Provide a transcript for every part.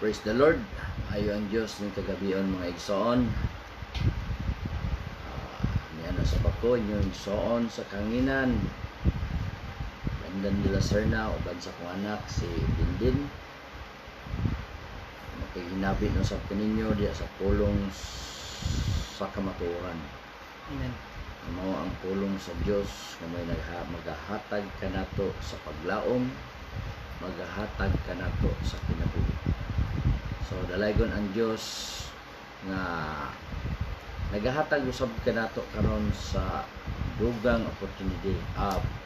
Praise the Lord. Ayo ang Diyos ng kagabion mga igsoon. Niya na sa bako yung igsoon sa kanginan. Landan nila Serna o sa kong anak si Dindin. Makihinabi no sa kaninyo diya sa pulong sa kamatuoran. Amen. Mao ang pulong sa Dios nga may magahatag kanato sa paglaom, magahatag kanato sa kinabuhi. So dalaygon ang Dios nga nagahatag usab kanato karon sa dugang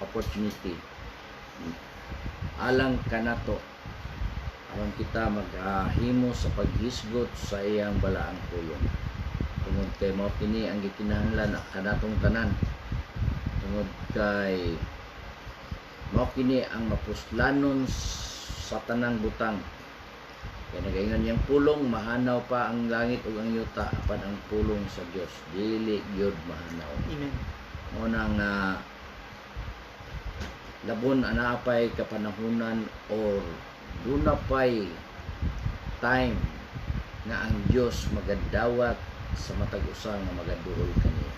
opportunity alang kanato aron kita maghimo sa paghisgot sa iyang balaang pulong. Tungod kay mao kini ang gikinahanglan kanatong tanan. Tungod kay mao kini ang mapuslanon sa tanang butang. Kaya nagaingon niyang pulong, mahanaw pa ang langit ug ang yuta apan ang pulong sa Dios dili gyud mahanaw. Amen. Mao nang labon ana pay kapanahunan or duna pay time nga ang Dios magadawat sa matag usa nga magaduol kaniya.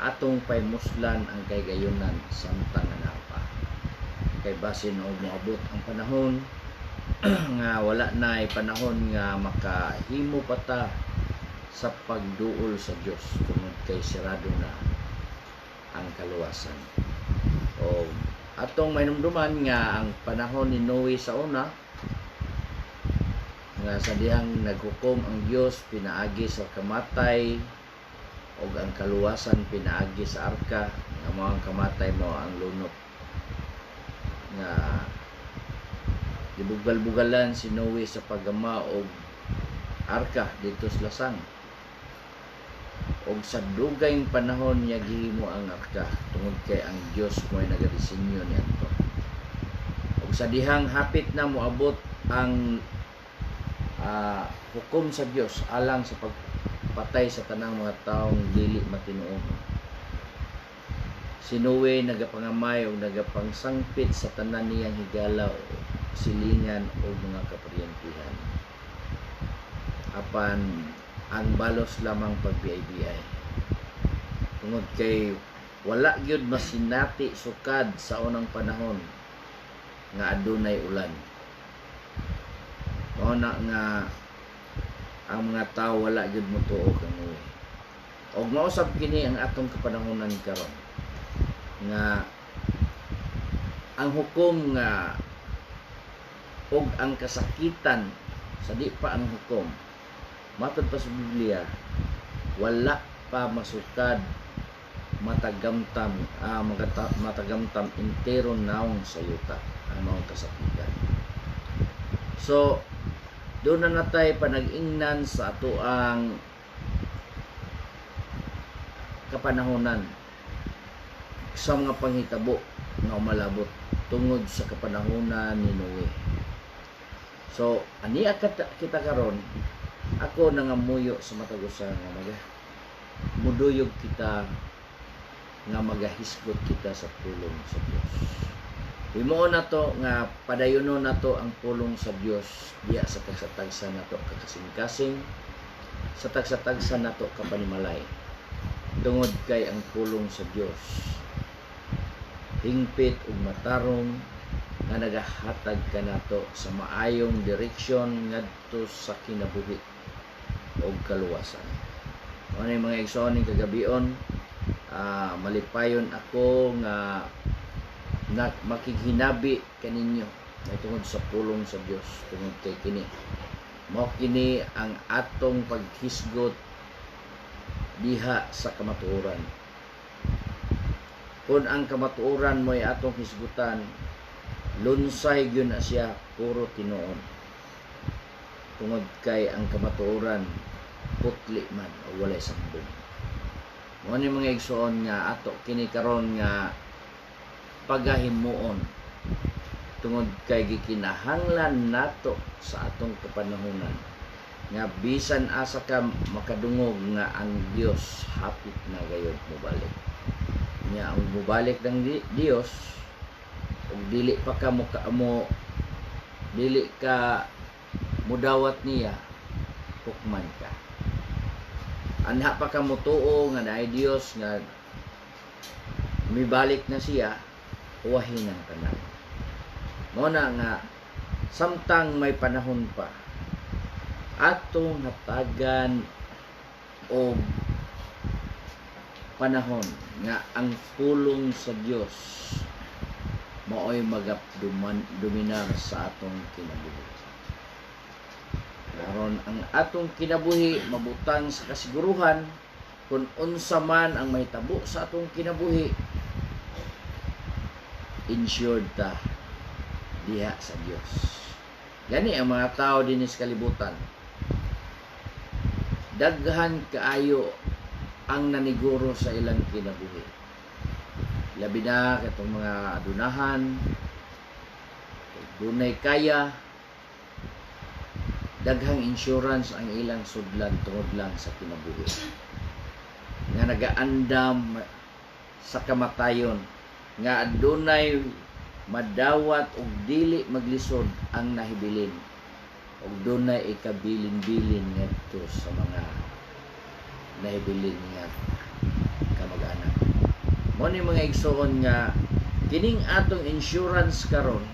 Atong pay muslan ang kaygayonan samtang ana pa. Kay basin og moabot ang panahon nga wala na panahon nga makahimo pa ta sa pagduol sa Dios tungod kay sirado na ang kaluwasan. O atong mainumduman nga ang panahon ni Noe sa una nga sa dihang naghukom ang Dios pinaagi sa kamatay ug ang kaluwasan pinaagi sa arka nga mao ang kamatay mo ang lunok nga gibugal-bugalan si Noe sa paggama og arka dito sa lasang. Og sa dugayng panahon niya gihimo ang arka tungod kay ang Dios mo'y nagadisenyo niadto. Og sa dihang hapit na moabot ang hukom sa Dios alang sa pagpatay sa tanang mga taong dili matinuod. Si Noe nagapangamay o nagapangsangpit sa tanan niyang higala o silingan o mga kaparyentihan. Apan ang balos lamang pagbiay-biay. Tungod kay wala gyud masinati sukad sa unang panahon nga adunay ulan. Mao na nga ang mga tao wala gyud motuo kaniya. Og mausab kini ang atong kapanahonan karon nga ang hukom nga og ang kasakitan sa di pa ang hukom matod pa sa Biblia wala pa masukad matagamtam entero naong sa yuta ang mga kasakitan. So doon na natay panag-ingnan sa ato ang kapanahonan sa mga panghitabo nga umalabot tungod sa kapanahonan ni Noe. So, ani kita karon ako nangamuyo sa matag usa nga muduyog kita nga magahisgot kita sa pulong sa Dios. Himo na to nga padayonon nato ang pulong sa Dios diya sa tagsatagsa nato kakasing-kasing sa tagsatagsa nato kapanimalay. Tungod kay ang pulong sa Dios hingpit ug matarong nga nagahatag kanato sa maayong direksyon ngadto sa kinabuhi ug kaluwasan. Ano yung mga igsoon ning kagabion, malipayon ako nga makighinabi kaninyo tungod sa pulong sa Dios tungod kay kini. Mao kini ang atong paghisgot diha sa kamatuoran. Kung ang kamatuoran mo'y atong hisgutan, lunsay gyud na siya puro tinuon. Tungod kay ang kamatuoran putli man o walay sambong. Mao ni mga igsoon nga ato kini karon nga pagahimuon tungod kay gikinahanglan nato sa atong kapanahunan nga bisan asa ka makadungog nga ang Dios hapit na gayud mobalik. Nya ang mobalik ng Dios ug dili pa ka dili ka mudawat niya, hukman ka. Anha pa ka mutuo nga naay Dios nga mibalik na siya, uwahin ang tanan. Mo na nga samtang may panahon pa, atong hatagan o panahon nga ang pulong sa Dios maoy dominar sa atong kinabuhi. Karon ang atong kinabuhi mabutang sa kasiguruhan kung unsa man ang mahitabo sa atong kinabuhi, insured ta diha sa Dios. Gani ang mga tao dinhi sa kalibutan, daghan kaayo ang naniguro sa ilang kinabuhi. Labi na katong mga adunahan, dunay kaya, daghang insurance ang ilang sudlan tungod lang sa kinabuhi. Nga nagaandam sa kamatayon, nga adunay madawat og dili maglisod ang nahibilin, og dunay ikabilin-bilin ngadto sa mga nahibilin nga kamag-anak. Mo ni mga igsoon nga kining atong insurance karon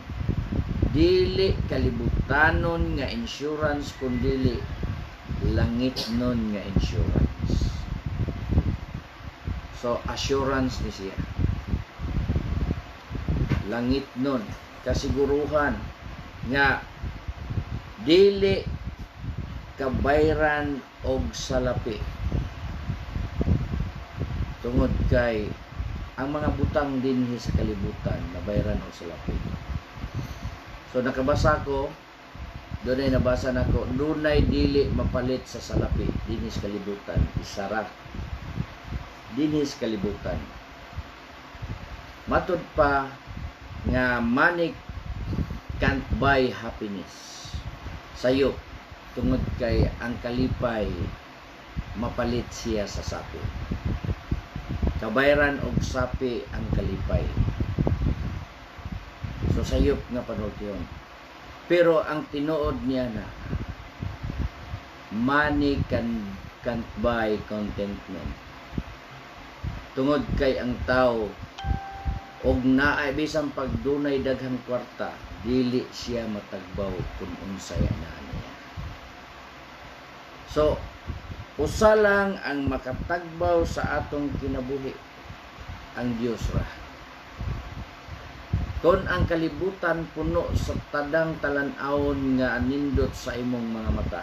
dili kalibutanon nga insurance kundi langit nun nga insurance. So assurance ni siya, langit nun, kasiguruhan nga dili kabayran og salapi tungod kay ang mga butang dinhi sa kalibutan nabayran og salapi. So nakabasa ko, dunay nabasa nako, dunay dili mapalit sa salapi dinhi sa kalibutan, isara dinhi sa kalibutan. Matud pa nga money can't buy happiness. Sayop tungod kay ang kalipay mapalit siya sa sapi. Kabayran og sapi ang kalipay. So sayop nga panod yun. Pero ang tinuod niya na money can't buy contentment. Tungod kay ang tao og naay bisan pagdunay daghang kwarta, dili siya matagbaw kung unsay anaa niya. So usa lang ang makatagbaw sa atong kinabuhi, ang Dios ra. Kung ang kalibutan puno sa tadang talan-awon nga anindot sa imong mga mata,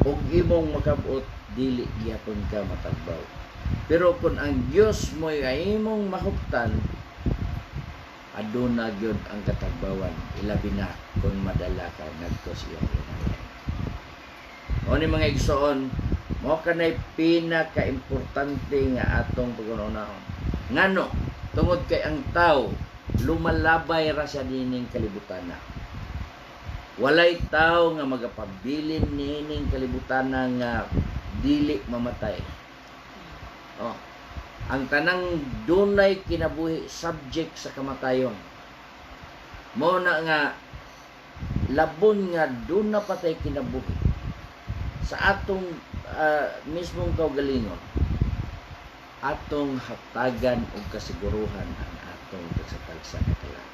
ug imong makabot, dili gyapon ka matagbaw. Pero kung ang Dios mo ay imong mahuptan, aduna gyud ang katagbawan, ilabi na kung madala ka ngadto sa iyong hinayan. O ni mga igsoon, mo kanay pinaka-importante nga atong pag-unahon. Ngano? Tungod kay ang tao lumalabay ra siya dining kalibutan na. Walay tao nga magapabilin nining kalibutan nga dili mamatay. Oh, ang tanang dunay kinabuhi subject sa kamatayon. Mo na nga labon nga duna patay kinabuhi sa atong mismong kaugalingon, atong hatagan og kasiguruhan ang atong kasatagsa nga talan.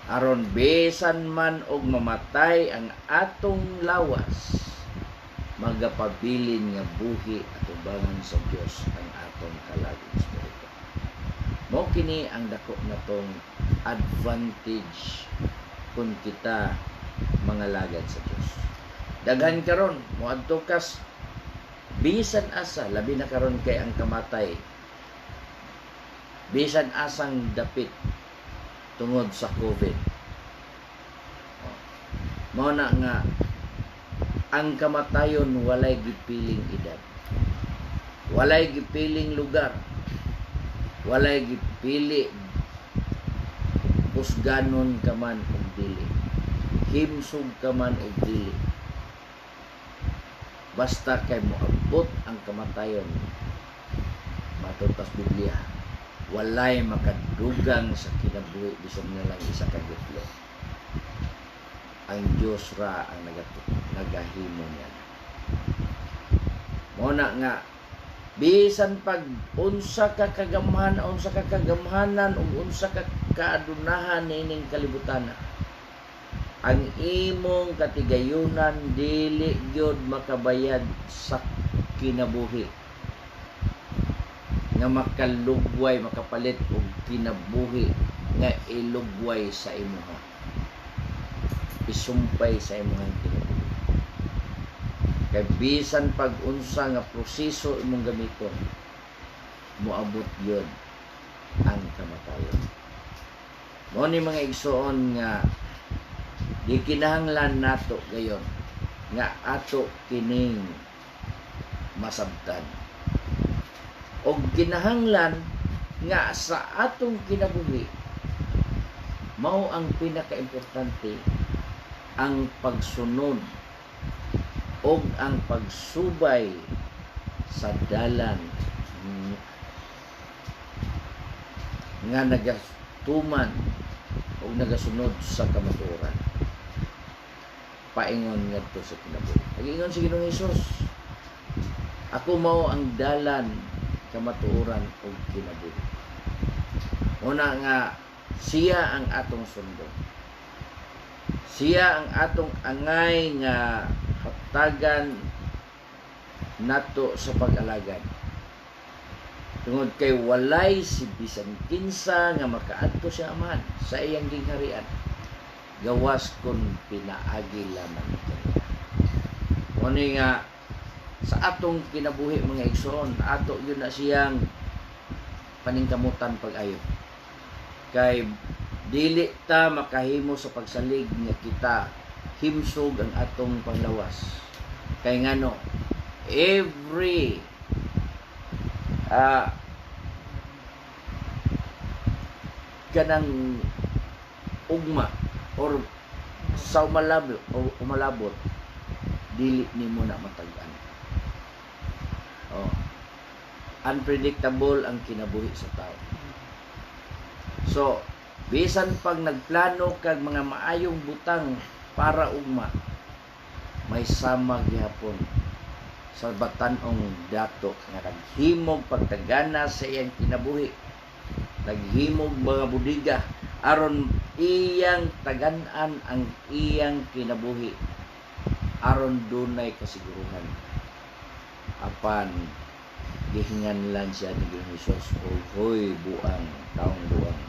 Aron besan man og mamatay ang atong lawas, magapabilin nga buhi at ubangan sa Dios ang atong kalaging espiritu. Mao kini ang dako natong advantage kung kita mga lagad sa Dios. Daghan karon moadto kas bisan asa, labi na karon kay ang kamatay, bisan asang dapit tungod sa COVID. Mao na nga ang kamatayon walay gipiling edad, walay gipiling lugar, walay gipili pusganon ka man og dili, himsog ka man og dili. Basta kay moabot ang kamatayon, matutas Biblia, walay makadugang sa kinabuhi bisan na lang isa ka gitlo. ang Dios ra ang nagahimo niya. Muna nga bisan pag unsa ka kagamhanan ug unsa ka kaadunahan nining kalibutan, ang imong katigayunan dili gyud makabayad sa kinabuhi nga makalugway, makapalit og kinabuhi nga ilugway sa imuha, isumpay sa imong kinabuhi. Kay bisan pag unsa nga proseso imong gamiton, moabot yun ang kamatayon. Mo ni mga igsoon nga di kinahanglan nato gayon nga ato kining masabtan, og kinahanglan nga sa atong kinabuhi mao ang pinaka-importante ang pagsunod og ang pagsubay sa dalan nga nagatuman o nagasunod sa kamatuoran. Paingon ngadto sa kinabuhi. Nagingon si Ginoong Hesus, ako mao ang dalan, kamatuoran o kinabuhi. Una nga siya ang atong sundon. Siya ang atong angay nga hatagan nato sa pag-alagad. Tungod kay walay si bisan kinsa nga makaadto sa Amahan sa iyang gingharian, gawas kun pinaagi lamang ito. Ano nga sa atong kinabuhi mga igsoon, ato yun na siyang paningkamutan pag-ayo. Kay dili ta makahimo sa pagsalig nga kita himsog ang atong panglawas. Kay ngano, every kanang ugma or sa umalabot dili nimo na matag-an. Unpredictable ang kinabuhi sa tao. So bisan pag nagplano kag mga maayong butang para ugma, may sama gihapon sa batan-ong dato nga naghimog pagtagana sa iyang kinabuhi, naghimog mga budiga aron iyang tagan-an ang iyang kinabuhi, aron dunay kasiguruhan. Apan gihinganlan siya ni Hesus, "Hoy buang, taong buang,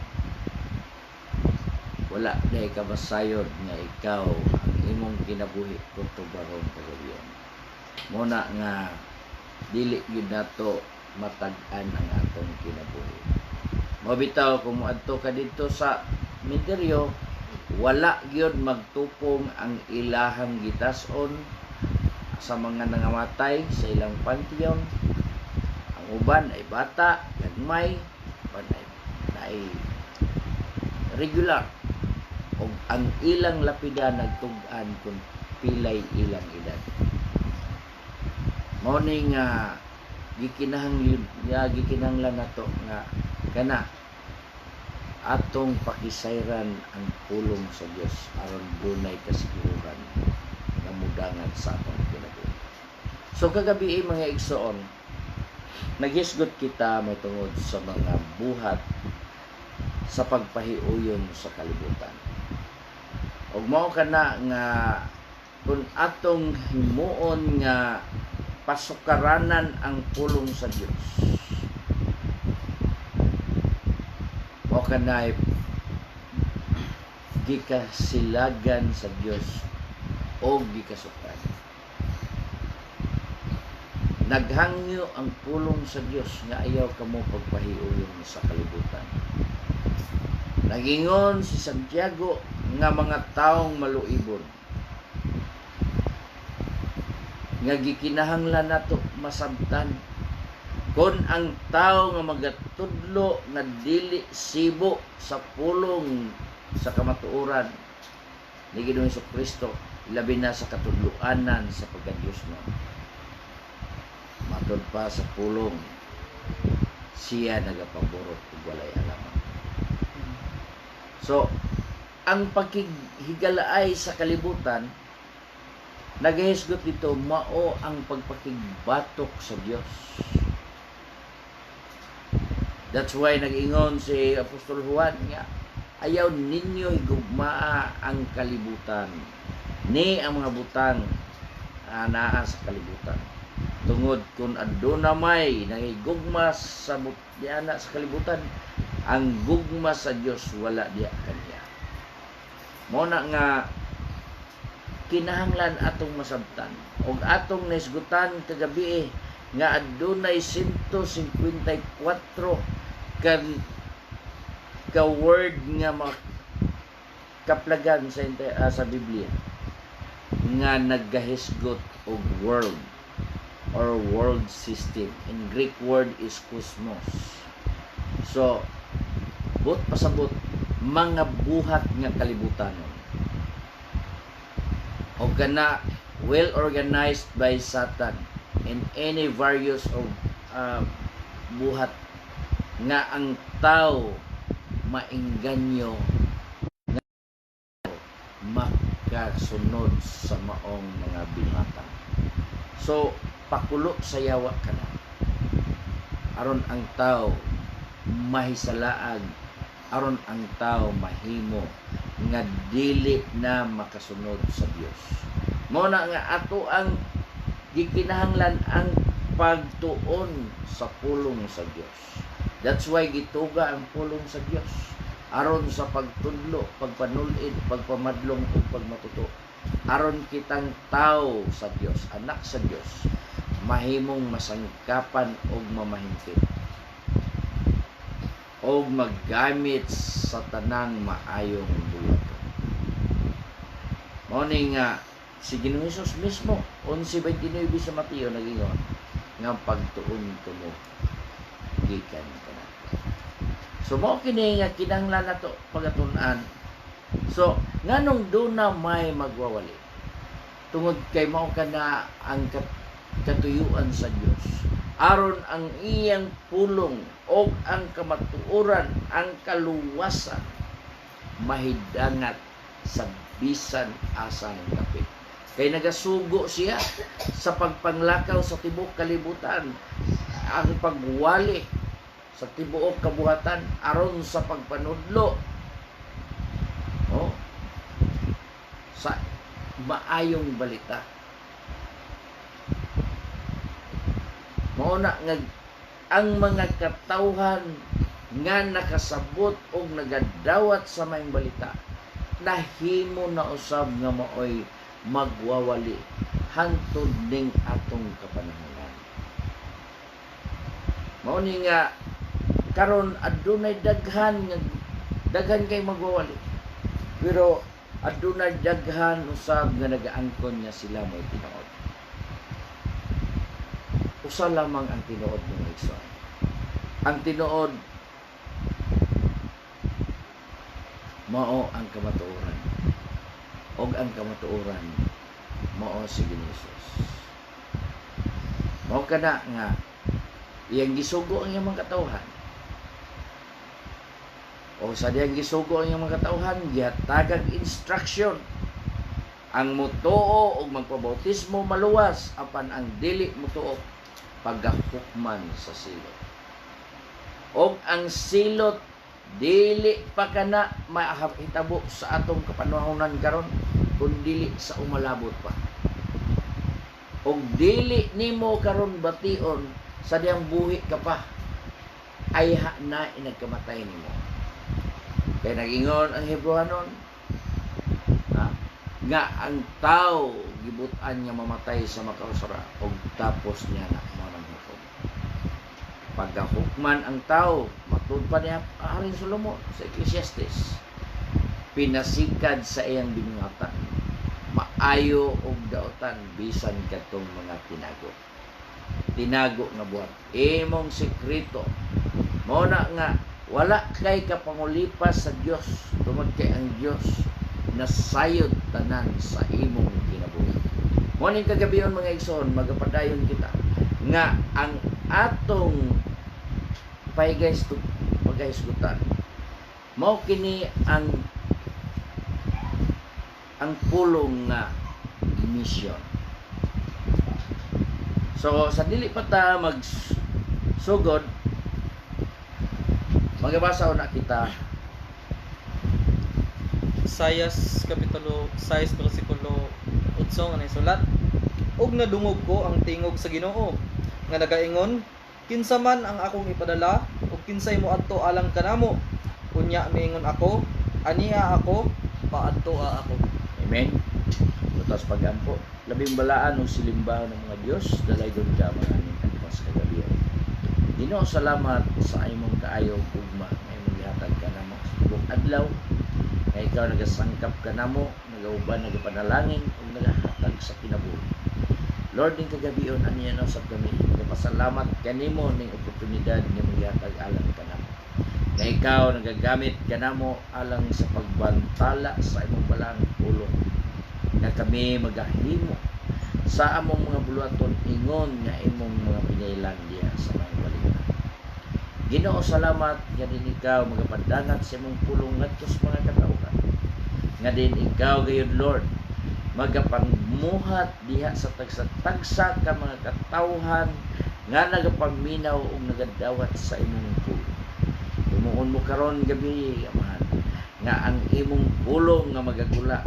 wala day ka masayod nga ikaw ang imong kinabuhi tutubaron kagabion." Muna nga dili gyud nato matag-an ang atong kinabuhi. Mabitaw kung moadto ka dito sa menteryo, wala gyud magtupong ang ilahang gitas-on sa mga nangamatay sa ilang pantheon. Ang uban ay bata, gagmay, uban ay regular, o ang ilang lapida nagtug-an kung pilay ilang edad. Mao ni nga gikinahanglan nato nga kana atong pakisayran ang pulong sa Dios aron dunay kasiguruhan nga mudangan sa atong kinabuhi. So kagabi mga igsoon, naghisgot kita may tungod sa mga buhat sa pagpahiuyon sa kalibutan. Og mao kana nga kung atong himuon nga pasukaranan ang pulong sa Dios, mao kanay gikasilagan sa Dios o gikasukan. Naghangyo ang pulong sa Dios nga ayaw kamo pagpahiuyon sa kalibutan. Nagingon si Santiago nga mga taong maluibon nga gikinahanglan nato masabtan kon ang tao nga magatudlo nga dili sibo sa pulong sa kamatuoran ni Ginoong Jesucristo, labi na sa katudloanan sa pagka-Dios mo, matod pa sa pulong siya nagapaborot ug walay alaman. So ang pagkihigalaay sa kalibutan, nagahisgot dito, mao ang pagpakigbatok sa Dios. That's why nag-ingon si Apostol Juan nga, ayaw ninyo higugmaa ang kalibutan, ni ang mga butang naa sa kalibutan. Tungod kung aduna may nahigugma sa butana sa kalibutan, ang gugma sa Dios wala diya kaniya. Mo na nga kinahanglan atong masabtan og atong naisgutan kagabi nga adunay 154 ka word nga kaplagan sa Biblia nga naggahisgot og world or world system. In Greek word is cosmos. So but pasabot mga buhat nga kalibutanon o kana well organized by Satan in any various of buhat nga ang tao mainganyo nga makasunod sa maong mga binata. So pakulo sa yawa kana aron ang tao mahisalaag, aron ang tao mahimo nga dili na makasunod sa Dios. Mao na nga ato ang gikinahanglan ang pagtuon sa pulong sa Dios. That's why gituga ang pulong sa Dios aron sa pagtudlo, pagpanulid, pagpamadlong ug pagmatuto. Aron kitang tao sa Dios, anak sa Dios, mahimong masangkapan og mamahingkit o maggamit sa tanang maayong bulaton. Mao ni nga si Ginoong Hesus mismo 11:29 sa Mateo nagingon nga pagtuon tumo gikan kanato. So mao kini nga kinahanglan nato pagatun-an. So nganong duna may magwawali tungod kay mao kana ang katuyuan sa Dios aron ang iyang pulong o ang kamatuoran, ang kaluwasan mahidangat sa bisan asang kapit. Kay nagasugo siya sa pagpanglakaw sa tibuok kalibutan, ang pagwali sa tibuok kabuhatan aron sa pagpanudlo sa maayong balita. Mauna nga ang mga katawhan nga nakasabot og nagadawat sa maayong balita nahimo na usab nga maoy magwawali hangtod ning atong kapanahon. Mao ni nga karon adunay daghan kay magwawali. Pero adunay daghan usab nga nagaangkon nga sila may tinuod. Usa lamang ang tinuod ng Igsoon. Ang tinuod mao ang kamatuoran. Og ang kamatuoran mao si Hesus. Mao kana nga iyang gisugo ang iyang mga katawhan. O sa diyang gisugo ang iyang mga katawhan, gihatagag instruction ang mutuo og magpabautismo maluwas apan ang dili mutuo pagahukman sa silot. Og ang silot dili pa kana mahitabo sa atong kapanahonan karon kun dili sa umalabot pa. Og dili nimo karon bation sa diyang buhi ka pa ay na inagkamatay nimo. Kaya nag-ingon ang Hebrewanon nga ang tao gibutan nga mamatay sa makausara og tapos niya na manang hukom. Pagkahukman ang tao, matud pa niya Haring Solomon sa Ecclesiastes, pinasikad sa iyang binungatan, maayo og daotan bisan katong mga tinago nga buhat. Imong sekreto mo na nga wala kay kapangulipas sa Dios tungod kay ang Dios nasayod tanan sa imong kinabuhi. Mo ning kagabion mga igsoon, magapadayon kita nga ang atong paghisgutan mao kini ang ang pulong nga mission. So sa dili pa ta magsugod, magabasa na kita Isayas kapitulo 6 bersikulo 8 nga sulat. Og nadungog ko ang tingog sa Ginoo nga nagaingon, kinsa man ang akong ipadala ug kinsay moadto alang kanamo. Unya miingon ako, ania ako, paadtoa ako. Amen. Tutas pagampo. Labing balaan o silimbahan ng mga Diyos, dalaygon ka mga aning kanipas kagabi. Ginoo, salamat sa imong kaayo ugma nga imong gihatag kanamo sa buong adlaw. Nga ikaw nagasangkap kanamo, nagauban, nagapanalangin ug nagahatag sa kinabuhi. Lord, ning kagabion aniya na sa kami. Nagapasalamat kanimo ning oportunidad nga magihatag alang kanamo. Nga ikaw nagagamit kanamo alang sa pagbantala sa imong balang pulong. Nga kami magahimo sa among mga buluhaton ingon nga imong mga pinailan diha sa mga balikan. Ginoo, salamat nga din ikaw magapadangat sa imong pulong ngadto sa mga katawhan. Nga din ikaw gayud Lord magapangmuhat diha sa tagsa-tagsa ka mga katawhan nga nagapaminaw ug nagadawat sa imong pulong. Tumuon mo karon gabi, Amahan, nga ang imong pulong nga magagula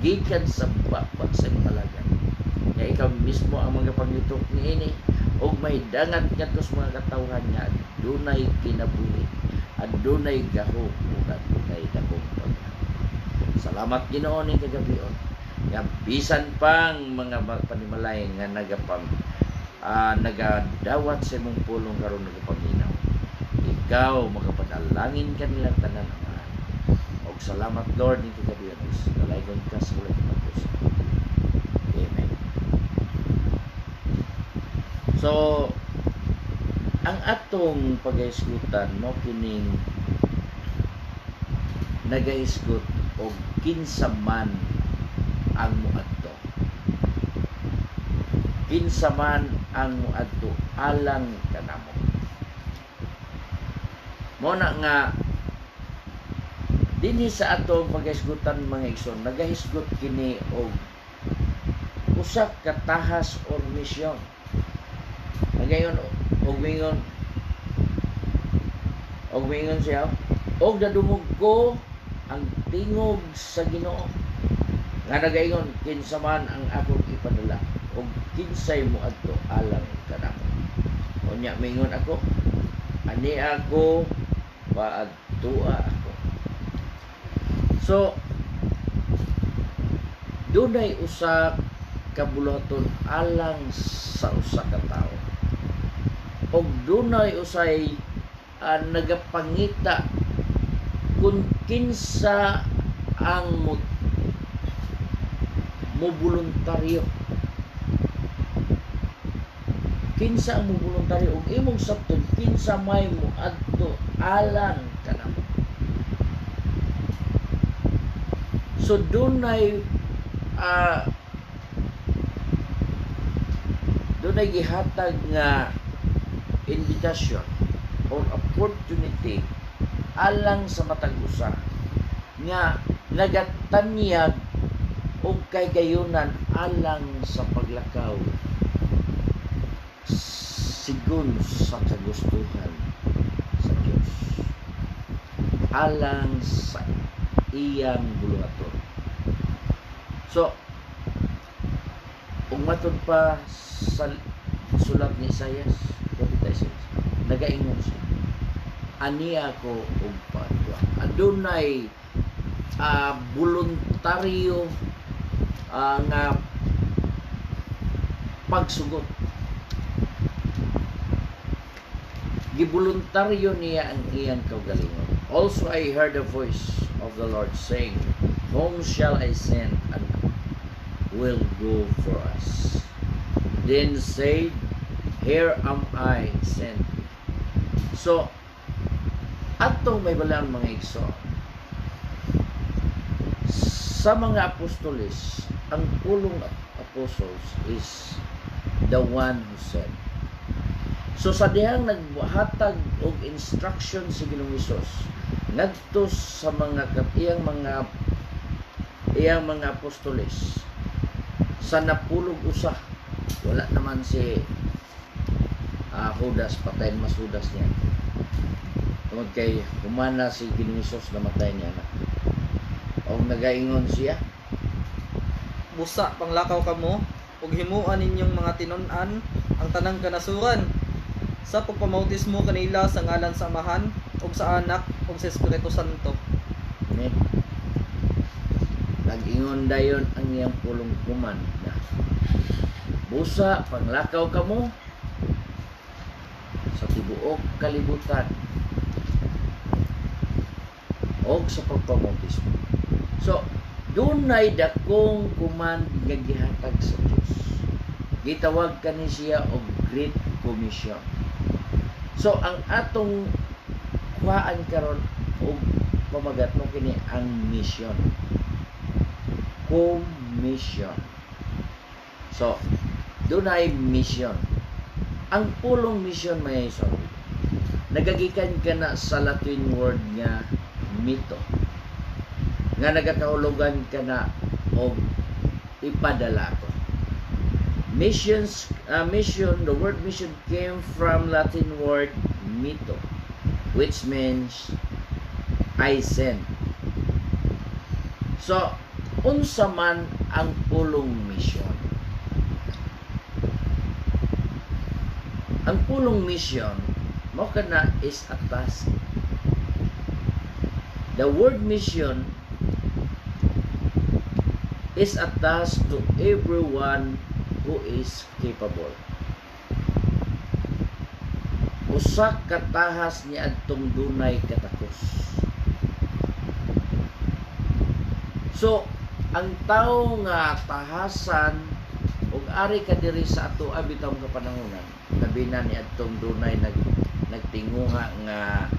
gikan sa baba sa imong alagad. Nga ikaw mismo ang mga pangitok niini ug may dangat ngadto sa mga katawhan nga dunay kinabuhi, adunay gaho ug adunay dakong paglaom. Salamat Ginoo ning kagabion. Nga bisan pang mga panimalay nga nagadawat sa imong pulong karon nagapaminaw. Ikaw magapadalangin kanila tanan Amahan. Og salamat Lord ning kagabion. Dalaygon ka sa ulat ng puso. Amen. So, ang atong pagahisgutan mo kining nagahisgot og kinsa man ang muadto. Kinsa man ang muadto alang kanamo. Mo na nga dinhi sa atong paghisgutan mga igsoon, nagahisgot kini og usa ka tahas or misyon. Nagayon og wingon siya og nadumog ko ang tingog sa Ginoo nga nagaingon, kinsa man ang akong ipadala og kinsay moadto alang kanamo. Unya mingon ako, ani ako, paadtoa ako. So dunay usa ka buluhaton alang sa usa ka tawo. Og dunay usay nagapangita kung kinsa ang mo voluntaryo. Kinsa ang mo voluntaryo og imong sabton kinsa may moadto alang kanamo. So dunay gihatag nga invitation or opportunity alang sa matag usa nga nagatanyag og kay gayunan alang sa paglakaw sigon sa kagustuhan sa Dios alang sa iyang buluhaton. So kung matod pa sa sulat ni Isayas kapitulo 6, nagaingon siya, ani ako og paadwa. Adunay voluntaryo nga pagsugot. Giboluntaryo niya ang iyang kaugalingon. Also I heard a voice of the Lord saying, whom shall I send and will go for us? Then said, here am I, sent me. So atong may balang mga igso sa mga apostoles, ang pulong apostles is the one who sent. So sa dihang naghatag og instruction si Ginoong Hesus ngadto sa mga katiyang mga iyang mga apostoles sa napulog usa. Wala naman si Judas, patayin mas Judas niya. Tungod kay humana si Ginoong namatay niya na. O nagaingon siya, Busa panglakaw kamo ug himuan ninyong mga tinun-an ang tanang kanasuran sa pagpamautismo kanila sa ngalan sa Amahan ug sa Anak ug sa Espiritu Santo. Amen. Nag-ingon dayon ang iyang pulong kuman na busa panglakaw kamo sa tibuok kalibutan o sa pagpamautismo. So, dunay dakong kuman nga gihatag sa Dios. Gitawag kani siya og Great Commission. So, ang atong kuhaan karon og pamagat mo kini ang mission. Commission. So, dunay mission. Ang pulong mission may iso. Nagagikan ka na sa Latin word nga mito. Nga nagakahulugan ka na og ipadala ko. Mission, the word mission came from Latin word mito, which means I send. So, unsa man ang pulong mission? Ang pulong mission mo kana is a task. The word mission is a task to everyone who is capable. Usa ka tahas ni adtong dunay katakos. So, ang tao nga tahasan ug ari ka diri sa ato abitaw nga panahonan, labi na ni adtong dunay nagtinguha nga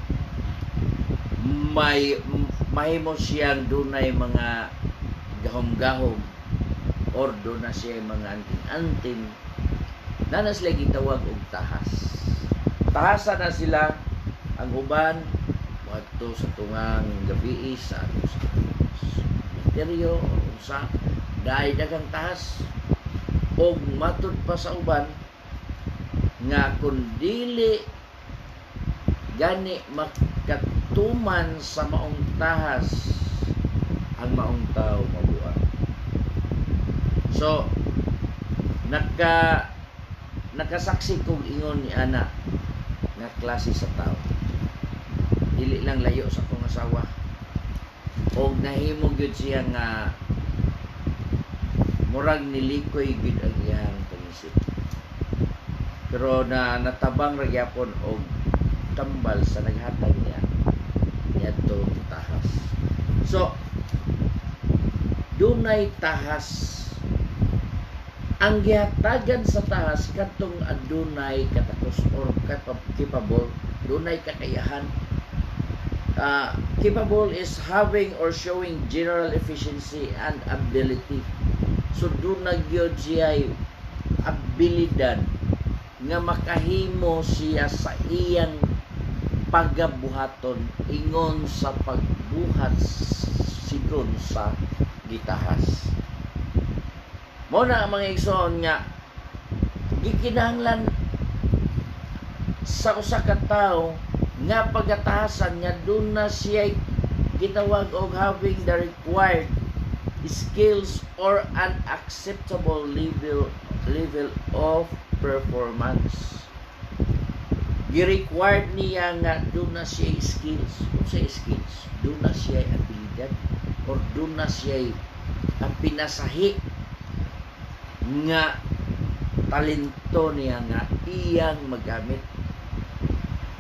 mahimo siyang dunay mga gahom-gahom or doon na siya mga anting-anting na sila gitawag og tahas. Tahasa na sila ang uban wadto sa tungang gabi sa ato sa interior sa dahil dagang tahas og matud pa sa uban nga kung dili gani makatuman sa maong tahas ang maong tao mabuang. So nakasaksi kong ingon ni ana nga klase sa tao. Dili lang layo sa akong asawa. Og nahimo gyud siya nga murag nilikoy gyud ang iyang pangisip. Pero natabang ra gyapon og tambal sa naghatag niya niadtong tahas. So dunay tahas. Ang gihatagan sa tahas katong adunay katakos or capable, dunay kakayahan. Capable is having or showing general efficiency and ability. So dunay gyud siya abilidad nga makahimo siya sa iyang pagabuhaton ingon sa pagbuhat sigon sa gitahas. Mo na ang mga igsoon nga gikinahanglan sa usa ka tawo nga pagatahasan nga doon na siya gitawag og having the required skills or an acceptable level of performance. Gi-required niya nga doon na siya skills. Kung siya skills, doon na siya abilidad or doon na siya ang pinasahi nga talento niya nga iyang magamit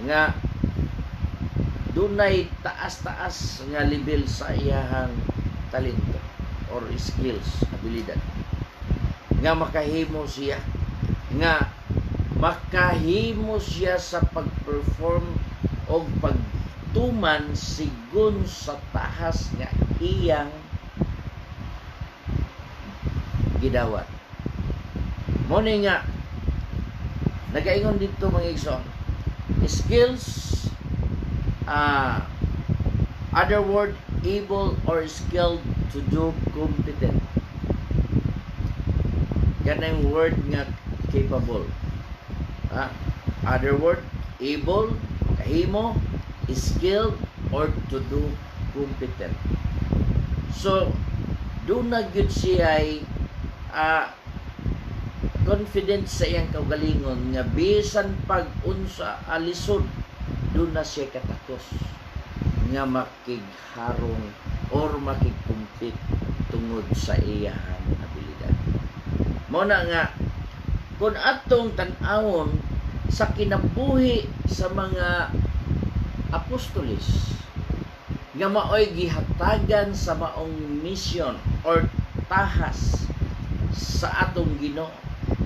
nga dunay taas-taas nga level sa iyang talento or skills, abilidad nga makahimo siya sa pag-perform o pagtuman sigon sa tahas nga iyang gidawat. Mo ni nga nagaingon dito mga igsoon, skills Other word, able or skilled to do, competent. Yan ang word nga capable. Other word, able, kahimo, skilled, or to do, competent. So, doon na gyud siya ay confident sa iyang kaugalingon nga bisan pag unsa alisod, doon na siya katakos nga makigharong or makigkumpit tungod sa iyang abilidad. Mao na nga kung atong tan-awon sa kinabuhi sa mga apostoles nga maoy gihatagan sa maong mission or tahas sa atong Ginoo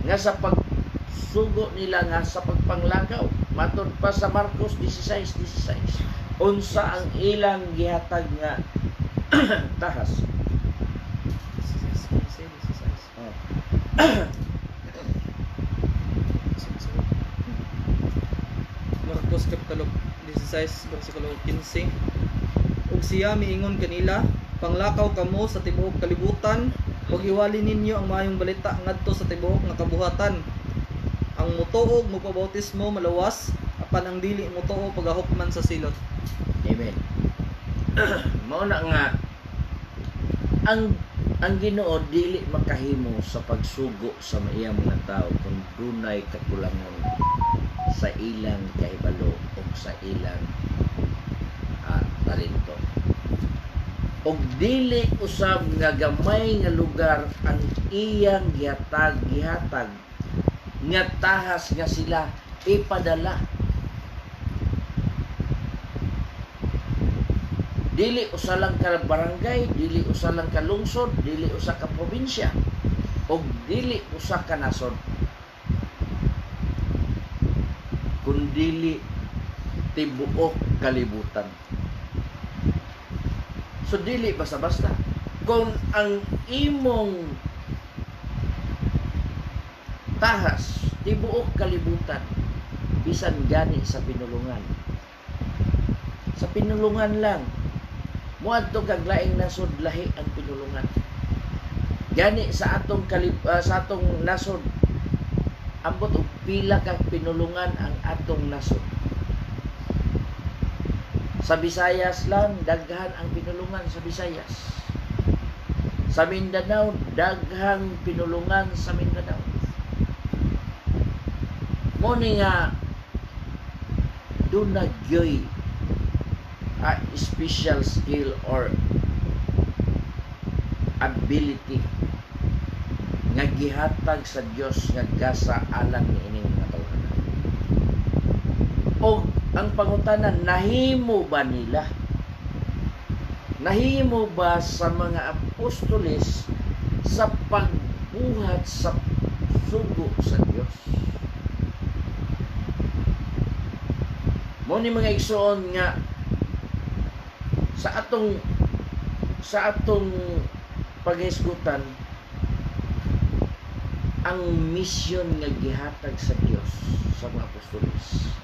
nga sa pagsugo nila nga sa pagpanglakaw matud pa sa Marcos 16:16 unsa ang ilang gihatag nga tahas. Marcos Kapitulo 16 versikulo 15. Ug siya miingon kanila, panglakaw kamo sa tibuok kalibutan, ug iwali ninyo ang maayong balita ngadto sa tibuok nga kabuhatan. Ang mutuog magpabautismo malawas, apan ang dili mutuo pagahukman sa silot. Amen. Mao na nga ang Ginoo dili makahimo sa pagsugo sa iyang mga tao kung dunay kakulangan sa ilang kahibalo o sa ilang talento. Og dili usab nga gamay nga lugar ang iyang gihatag nga tahas nga sila ipadala. Dili usa lang ka barangay, dili usa lang ka lungsod, dili usa ka probinsya, og dili usa ka nasod. Kundili tibuok kalibutan. So dili basta-basta. Kung ang imong tahas tibuok kalibutan, bisan gani sa pinulungan. Sa pinulungan lang, muadto kag laing nasod lahi ang pinulungan. Gani sa atong sa atong nasod, ambot og pila kag pinulungan ang atong nasod. Sa Visayas lang, daghan ang pinulungan sa Visayas. Sa Mindanao, daghang pinulungan sa Mindanao. Muni nga, doon na gyoy special skill or ability nga gihatag sa Dios nga gasa alang ni ining mga tawhanan. O ang pangutanan, nahimo ba nila? Nahimo ba sa mga apostoles sa pagbuhat sa sugo sa Dios? Mo ni mga igsoon nga sa atong paghisgutan ang mission nga gihatag sa Dios sa mga apostoles,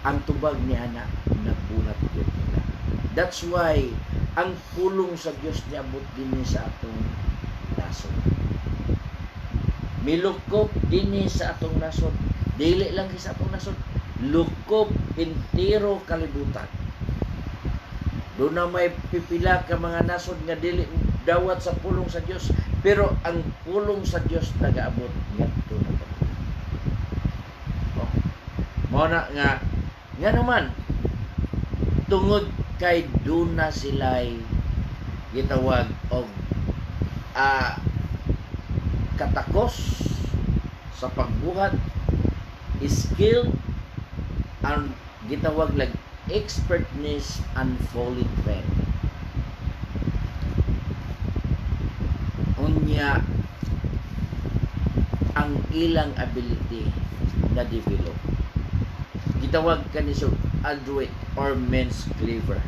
ang tubag ni ana nabuhat gyud nila. That's why ang pulong sa Dios niabot dinhi sa atong nasod. Milukop dinhi sa atong nasod, dili lang sa atong nasod, lukop entero kalibutan. Doon na may pipila ka mga nasod nga dili dawat sa pulong sa Dios, pero ang pulong sa Dios nagaabot ngadto na pa. Mao na nga naman tungod kay doon na sila'y gitawag og katakos sa pagbuhat, skill, ang gitawag lag expertness and falling trend. Unya ang ilang ability na develop. Gitawag kanisod adroit or means clever.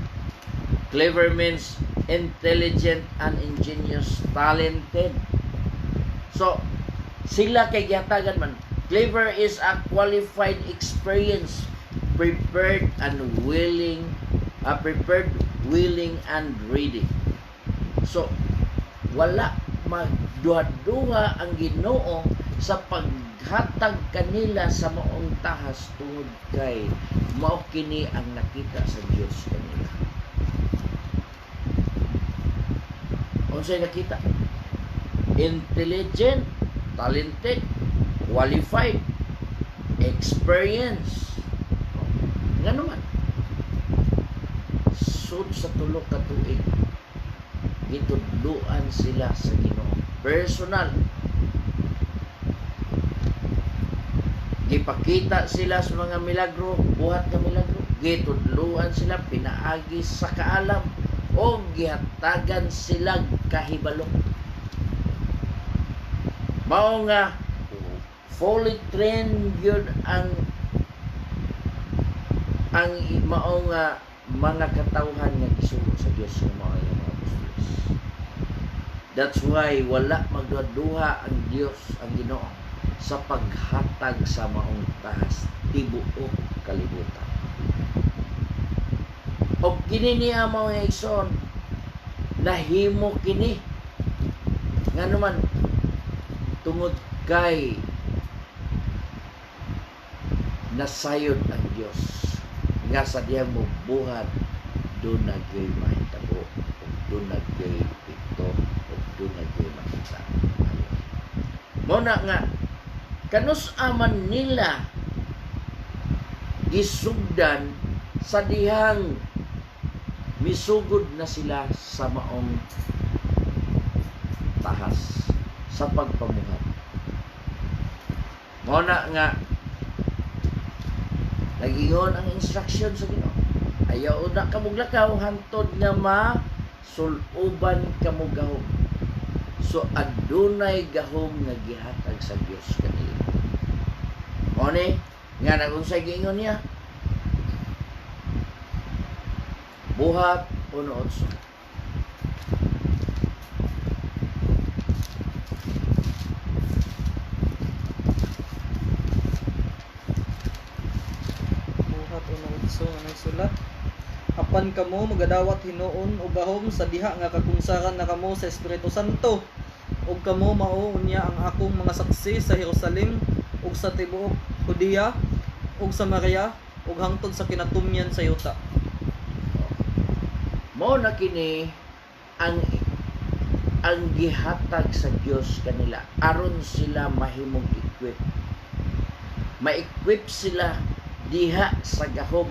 Clever means intelligent and ingenious, talented. So, sila kay gihatagan man. Clever is a qualified experience, prepared and willing prepared, willing, and ready. So, wala magduha-duha ang Ginoo sa paghatag kanila sa maong tahas tungod kay mao kini ang nakita sa Dios kanila. Unsay nakita? Intelligent, talented, qualified, experience. Nga naman. Sud sa tulo ka tuig, gitudluan sila sa Ginoo. Personal. Gipakita sila sa mga milagro, buhat nga milagro. Gitudluan sila, pinaagi sa kaalam, o gihatagan sila kahibalo. Mao nga fully trained yun ang mao nga mga katawhan nga gisugo sa Dios nga mao ang mga apostoles. That's why wala magduha ang Dios, ang Ginoo, sa paghatag sa maong tahas tibuok kalibutan. O kini niya mga igsoon, nahimo kini nga naman tungod kay nasayod ang Dios nga sa diyang mubuhat doon nagyoy mahitabo o doon nagyoy pito o doon nagyoy makita. Muna nga kanus aman nila gisugdan sa dihang misugod na sila sa maong tahas sa pagpamuhat. Muna nga nag-ingon ang instruction sa Ginoo. Ayaw na kamuglakaw hantod nga masuluban kamugahom. So adunay gahom nga gihatag sa Dios kanila. Mo ni nga nagunsay giingon niya. Buhat 1:8. So, anong sulat? Apan kamo magadawat hinuon o gahom sa diha nga kakungsaran na kamo sa Espiritu Santo. Ug kamo mao unya ang akong mga saksi sa Jerusalem ug sa tibuok Judea ug Samaria ug hangtod sa kinatumyan sa yuta. Mao na kini ang gihatag sa Dios kanila aron sila mahimong equip. Ma-equip sila diha sa gahom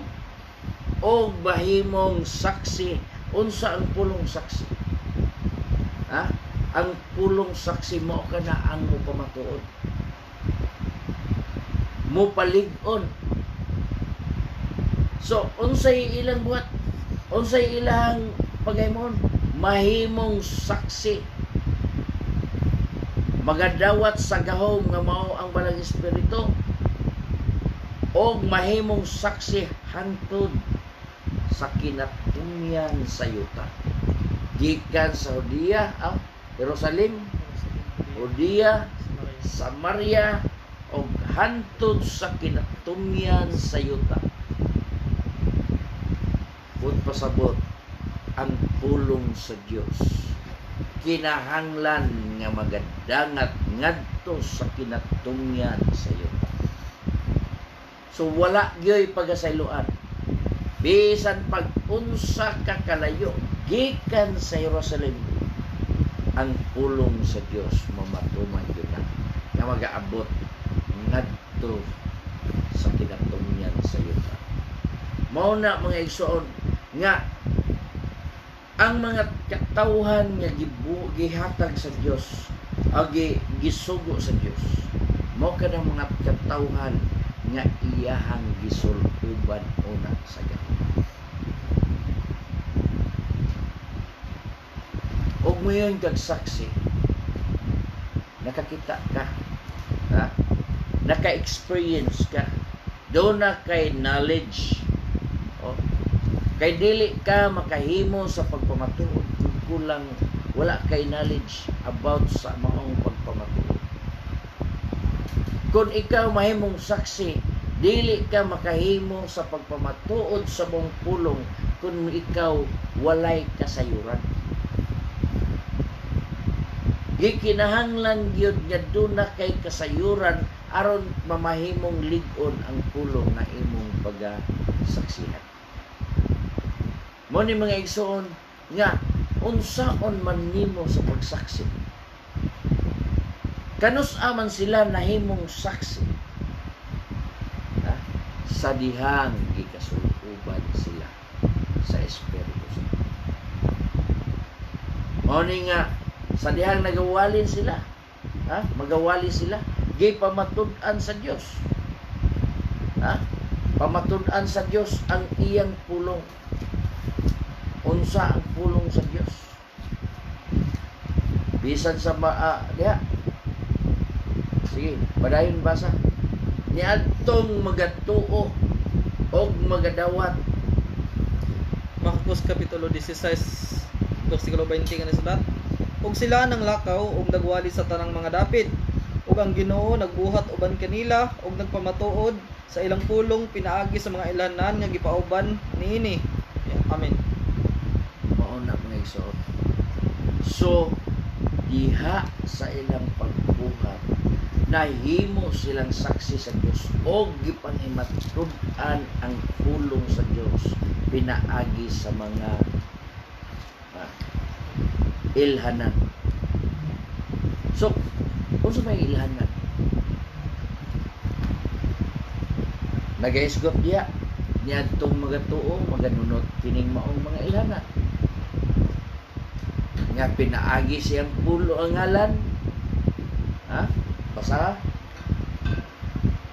o mahimong saksi. Unsa ang pulong saksi? Ha? Ang pulong saksi mo kana ang mupamatuod, mupalig-on. So unsay ilang buhat, unsay ilang pagaymoon, mahimong saksi, magadawat sa gahom nga mao ang Balang Espiritu, o mahimong saksi hantod sa kinatumyan sa yuta. Gikan sa Judea, Jerusalem, Judea, Samaria, o hantod sa kinatumyan sa yuta. Kung pasabot ang pulong sa Dios, kinahanglan nga magadangat ngadto sa kinatumyan sa yuta. So wala gyoy pagasayloan. Bisan pag-unsa ka kalayo gikan sa Jerusalem, ang pulong sa Dios mamatuman gyud na nga magaabot ngadto sa kinatumyan sa yuta. Mao na mga igsoon nga ang mga katawhan nga gihatag sa Dios agi gisugo sa Dios, mao kada mga katawhan nga iyahang gisuluban una sa gahom. Og mayon kag saksi, nakakita ka, ha? Naka-experience ka, doon na kay knowledge, kay dili ka makahimo sa pagpamatuod kung kulang wala kay knowledge about sa maong pagpamatuod. Kung ikaw mahimong saksi, dili ka makahimo sa pagpamatuod sa mong pulong kung ikaw walay kasayuran. Gikinahanglan gyud nga duna kay kasayuran aron mamahimong lig-on ang pulong na imong pagasaksihan. Mo ni mga igsoon nga unsaon man nimo sa pagsaksi. Kanus aman sila nahimong saksi. Sa dihang gikasuluban sila sa Espiritu Santo. Mo ni nga sa dihang nagawalin sila, magawali sila, gipamatud-an sa Dios. Pamatud-an sa Dios ang iyang pulong. Unsa ang pulong sa Dios? Bisan sa diha. Sige, padayon basa. Niadtong magatuo og magadawat. Marcos Kapitulo 16, versikulo 20 nga nasulat. Ug sila nang lakaw ug nagwali sa tanang mga dapit. Ug ang Ginoo nagbuhat uban kanila ug nagpamatuod sa ilang pulong pinaagi sa mga ilanan nga gipauban niini. Amen. Mao na mga igsoon. So diha sa ilang pagbuhat nahimo silang saksi sa Dios o gipanghimatud-an ang pulong sa Dios pinaagi sa mga ilhanan. So, unsa may ilhanan? Nagaisgot diya niadtong magatuo maganunot kining maong mga ilhanan. Nga pinaagi siyang pulo ang ngalan. Basa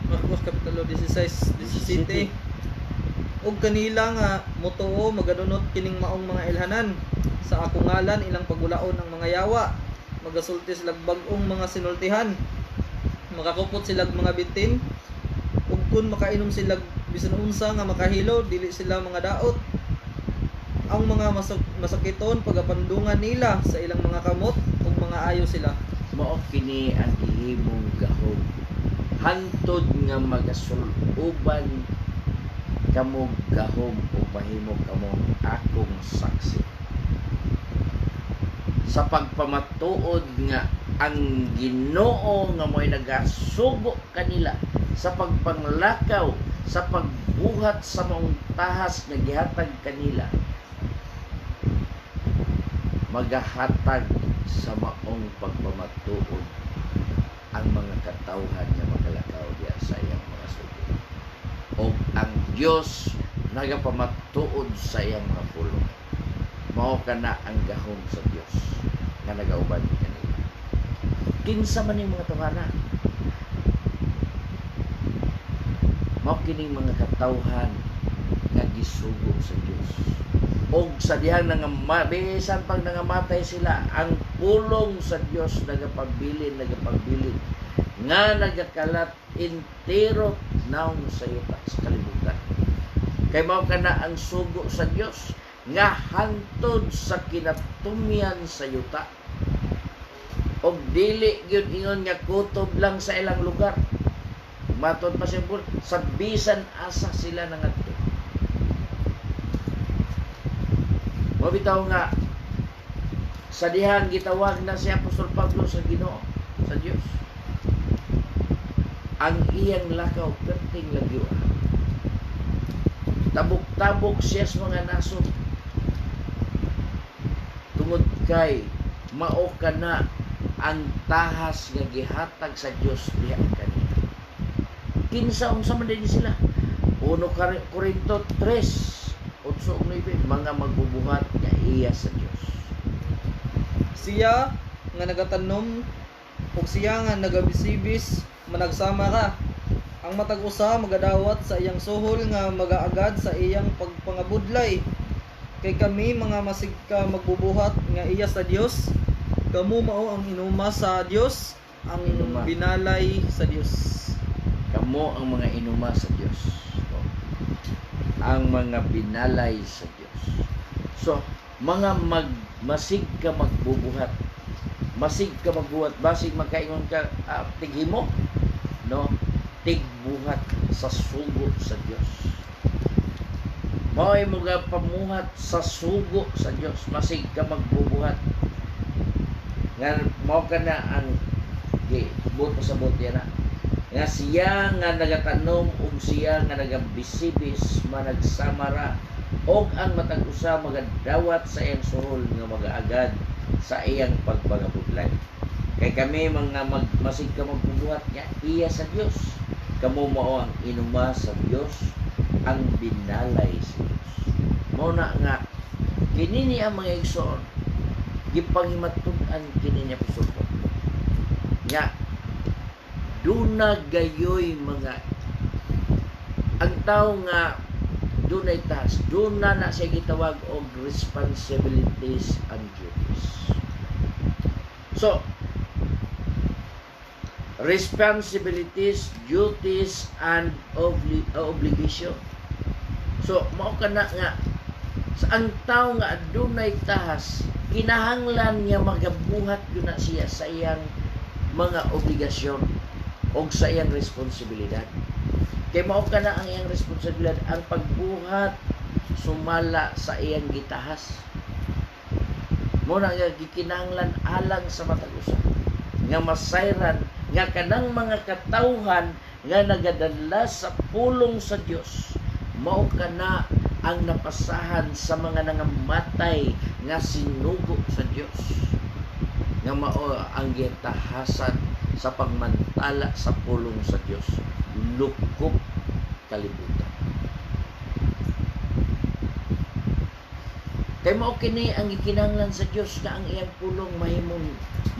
Marcos Kapitulo 16, 17. Ug kanila nga motuo magadunot kining maong mga ilhanan sa akong ngalan ilang pagulaon ang mga yawa, magasulti sila bag-ong mga sinultihan, makakupot sila mga bitin, ug kun makainom sila bisan unsa nga makahilo dili sila mga daot. Ang mga masakiton pagapandungan nila sa ilang mga kamot ug mga ayo sila. Mao kini ang ihimong gahom hantod nga magasuluban kamo gahom o mahimo kamo akong saksi sa pagpamatuod nga ang Ginoo nga mo'y nagasugo kanila sa pagpanglakaw sa pagbuhat sa maong tahas nga gihatag kanila magahatag sa maong pagpamatuod ang mga katawhan nga makalakaw diya sa iyang mga sugo o ang Dios nagapamatuod sa iyang mga pulong. Mao kana ang gahom sa Dios nga nagauban kanila. Kinsa man yung mga tawhana? Mao kining mga katawhan nga gisugo sa Dios. Og sa dihang bisan pag nangamatay sila, ang pulong sa Dios nagapagbilin nga nagakalat entero naong sa yuta sa kalibutan. Kay mao kana ang sugo sa Dios nga hantod sa kinatumyan sa yuta. Og dili gyud ingon nga kutob lang sa ilang lugar. Matod pa siya sa bisan asa sila nangadto. Mabitaw nga sa dihang gitawag na si Apostol Pablo sa Ginoo, sa Dios. Ang iyang lakaw perting lagyo. Tabok-tabok siya sa mga nasod. Tungod kay mao kana ang tahas nga gihatag sa Dios diha kanila. Kinsa unsa man din sila? 1 Korinto 3 8:9 mga magbubuhat nga iya sa Dios. Siya nga nagatanom ug siya nga nagabisibis managsama ka. Ang matag usa magadawat sa iyang suhol nga magaagad sa iyang pagpangabudlay. Kay kami mga masigka magbubuhat nga iya sa Dios, kamo mao ang inuma sa Dios, ang Inuma. binalay sa Dios. Kamo ang mga inuma sa Dios. Ang mga binalay sa Dios. So, mga masig ka magbubuhat. Masig ka magbuhat. Basig magkaingon ka, tighimo. No? Tigbuhat sa sugo sa Dios. Mao'y mga pamuhat sa sugo sa Dios, masig ka magbubuhat. Nga mao ka na ang buto sa buti na. Nga siya nga nagatanom ug siya nga nagabisibis managsamara og ang matag usa magadawat sa iyang suhol nga magaagad sa iyang pagpagabudlay. Kay kami mga masig ka magbubuhat nga iya sa Dios. Kamo mao ang inuma sa Dios, ang binalay sa Dios. Mao na nga kini ni ang mga igsoon gipangimatud-an kini niya puso nga duna gayoy mga ang tao nga dunay task, duna na siya gitawag og responsibilities and duties. So responsibilities, duties, and obligation. So mao kana nga sa ang tao nga dunay tahas, kinahanglan niya magabuhat yun na siya sa iyang mga obligasyon o sa iyang responsibilidad. Kaya mao ka na ang iyang responsibilidad, ang pagbuhat sumala sa iyang gitahas. Muna nga gikinahanglan alang sa matag usa nga masayran nga kanang mga katawhan nga nagadala sa pulong sa Dios, mao kana ang napasahan sa mga nangamatay nga sinugo sa Dios, nga mao ang gitahasan sa pagmantala sa pulong sa Dios, lukop kalibutan. Kay mao kini ang gikinahanglan sa Dios nga ang iyang pulong mahimong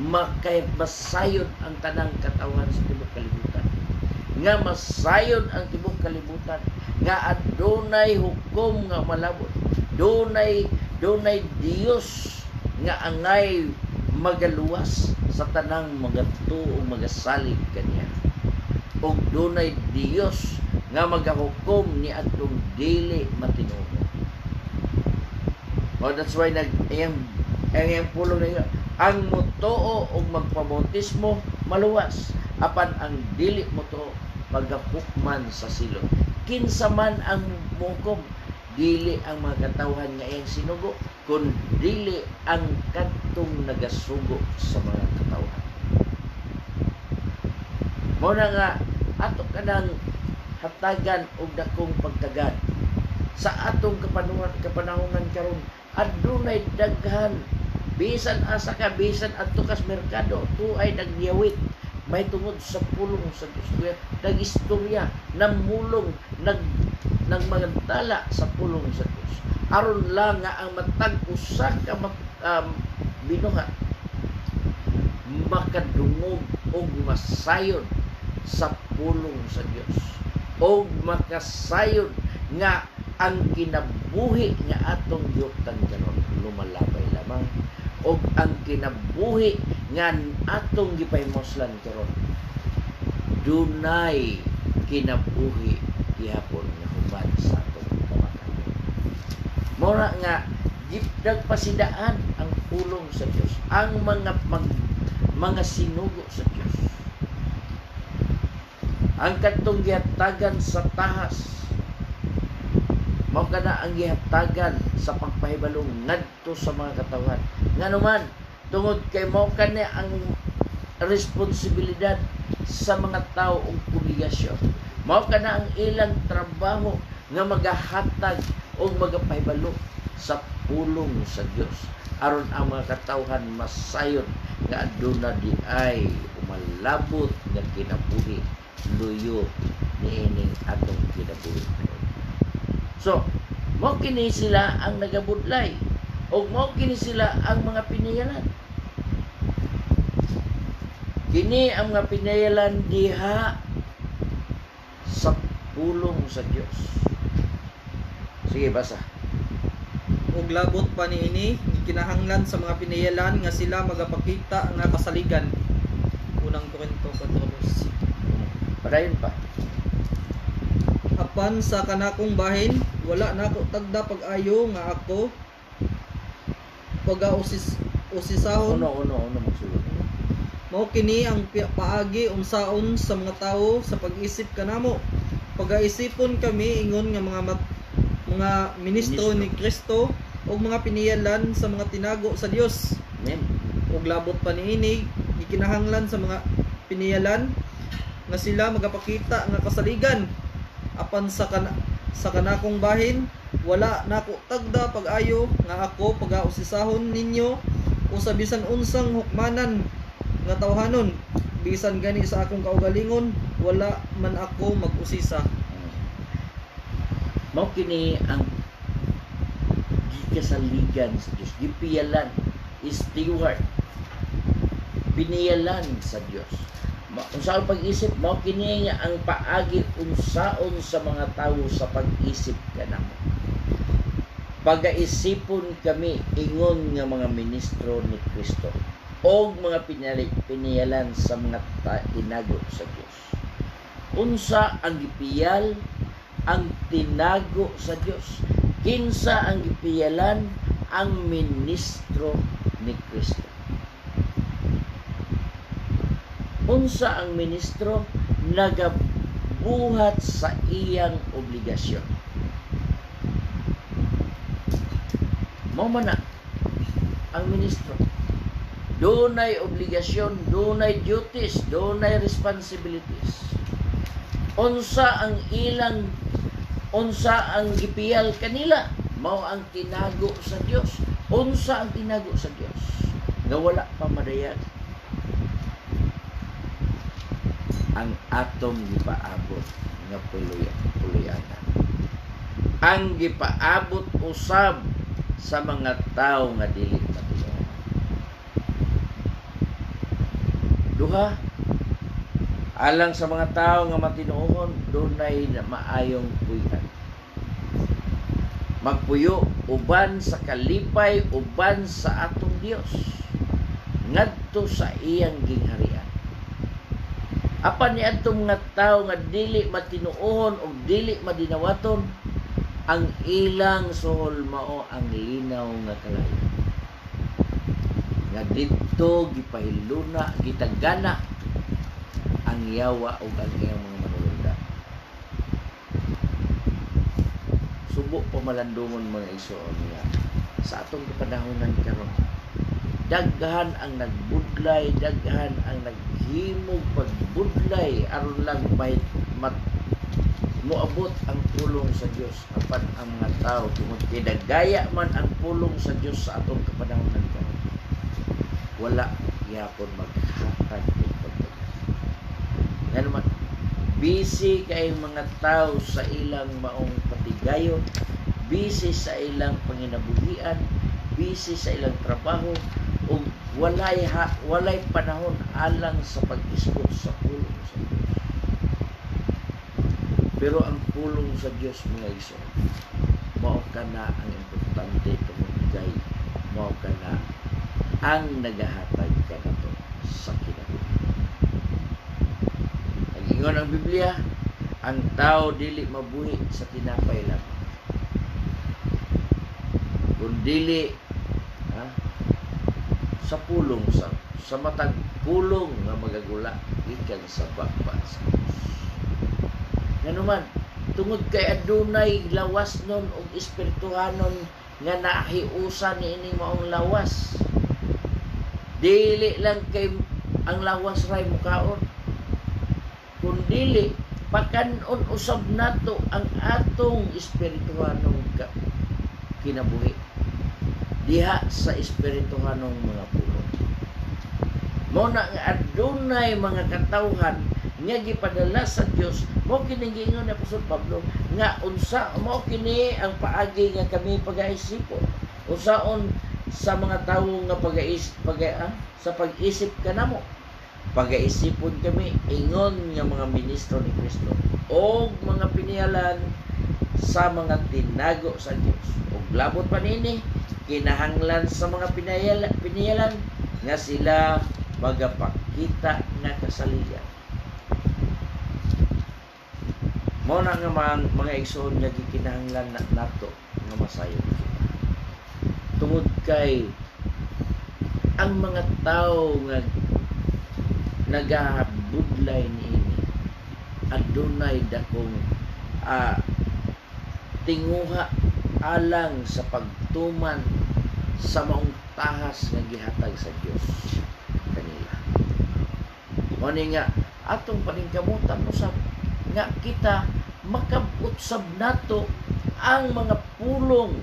makaybasayon ang tanang katawan sa tibuok kalibutan, nga masayon ang tibuok kalibutan, nga adunay hukom nga malabot, dunay Dios nga angay magaluwas sa tanang mga tuo magasalig kaniya, og dunay Dios nga magahukom ni adtong dili matinuod. Oh, that's why ang pulong na ang mutuo og magpabautismo maluwas, apan ang dili mutuo magahukman sa silot. Kinsa man ang mukom, dili ang mga katawhan nga iyang sinugo, kun dili ang kadtong nagasugo sa mga katawhan. Mao na nga ato kanang hatagan og dakong pagtagad sa atong kapanahongan karon. Adunay daghan, bisan asa ka, bisan adto kas merkado, tuay nagyawit may tungod sa pulong sa Dios, nagistorya, namulong, nagmagantala sa pulong sa Dios, aron lang nga ang matag usa ka binuhat makadungog og masayon sa pulong sa Dios, og makasayon nga ang kinabuhi nga atong yutan karon lumalabay lamang, og ang kinabuhi nga atong gipahimoslan karon dunay kinabuhi gihapon nga human sa atong kamatayon. Mora nga nagpasidaan ang pulong sa Dios, ang mga sinugo sa Dios, ang katong gihatagan sa tahas, mao kana ang gihatagan sa pagpahibalong ngadto sa mga katawhan. Nganuman tungod kay mao kana ang responsibilidad sa mga tao ug obligasyon. Mao kana ang ilang trabaho nga magahatag og magapahibalo sa pulong sa Dios, aron ang mga katawhan masayon nga aduna di ay umalabot nga kinabuhi luyo niining atong kinabuhi. So, mao kini sila ang nagabudlay, o mao kini sila ang mga pinayalan. Kini ang mga pinayalan diha sa pulong sa Dios. Sige, basa. Ug labot pa niini gikinahanglan sa mga pinayalan nga sila magapakita nga kasaligan. Unang Korinto 4:12. Padayon pa. Apan sa kanakong bahin, wala nako tagda pag-ayo nga ako usisahon. Uno magsulod. Mao kini ang paagi unsaon sa mga tawo sa pag-isip kanamo. Pag-aisipon kami ingon nga mga mga ministro ni Kristo ug mga piniyalan sa mga tinago sa Dios. Amen. Ug labot pa niini gikinahanglan sa mga piniyalan nga sila magapakita nga kasaligan apan sa kanakong bahin wala nako tagda pag-ayo nga ako pagausisahon ninyo o sa bisan unsang hukmanan nga tawhanon bisan gani sa akong kaugalingon wala man ako mag-usisa. Mao kini ang gikasaligan sa Dios, gipiyalan, steward, piniyalan sa Dios. Unsa ang pag-isip mao kini nga ang paagi unsaon sa mga tawo sa pag-isip kanamo. Pagaisipon kami ingon nga mga ministro ni Kristo o mga piniyalan sa mga tinago sa Dios. Unsa ang gipiyal ang tinago sa Dios? Kinsa ang gipiyalan? Ang ministro ni Kristo. Unsa ang ministro? Nagabuhat sa iyang obligasyon. Mao man na ang ministro. Dunay obligasyon, dunay duties, dunay responsibilities. Unsa ang gipiyal kanila? Mao ang tinago sa Dios. Unsa ang tinago sa Dios? Nga wala pa madayag. Ang atong gipaabot nga puluyanan. Ang gipaabot usab sa mga tawo nga dili matinuod. Duha, alang sa mga tao nga matinuon, dunay na maayong puy-an. Magpuyo uban sa kalipay, uban sa atong Dios, ngadto sa iyang gingharian. Apan ni atong mga tao nga dili matinuon o dili madinawaton, ang ilang suhol mao ang linaw nga kalayo. Nga didto gipahiluna, gitagana ang yawa o ang iyang mga manulundan. Subo pamalandungon mga igsoon nga sa atong kapanahonan karon. Daghan ang nagbudlay, daghan ang naghimog pagbudlay aron lang moabot ang pulong sa Dios. Apan ang mga tao tungod kay dagaya man ang pulong sa Dios sa atong kapanahonan karon, wala gyapon maghatag og pagtuo. Nga naman, busy kay mga tao sa ilang maong patigayon, busy sa ilang panginabuhian, busy sa ilang trabaho, ug walay panahon alang sa pag-isgot sa pulong sa Dios. Pero ang pulong sa Dios mga igsoon, mao kana ang importante tungod kay mao kana ang nagahatag kanato sa kinabuhi. Ingon ang Biblia, ang tao dili mabuhi sa tinapay lang, kundi sa pulong sa matag pulong nga magagula ikan sa bakba sa Dios. Nganuman, tungod kay adunay lawas nun og espirituhanon nga nahiusan niini maong lawas. Dili lang kay ang lawas ray mukaon, kundili pakanon usab nato ang atong espirituhanong kinabuhi diha sa espirituhanong mga pulong. Mo na nga adunay mga katawhan nga gipadala sa Dios, mo kini giingon ni Apostol Pablo nga unsa mo kini ang paagi nga kami pagaisipon unsaon sa mga tawo nga sa pag-isip kanamo. Pagaisipon kami ingon nga mga ministro ni Kristo o mga piniyalan sa mga tinago sa Dios. Ug labot pa nini, kinahanglan sa mga piniyalan nga sila magapakita nga kasaligan. Mao na nga mga igsoon nga gikinahanglan nato nga masayon kita. Tungod kay ang mga tao nga nagabudlay niini adunay dakong tinguha alang sa pagtuman sa maong tahas nga gihatag sa Dios kanila. Mao ni nga atong paningkamutan usab nga kita makab-utsab nato ang mga pulong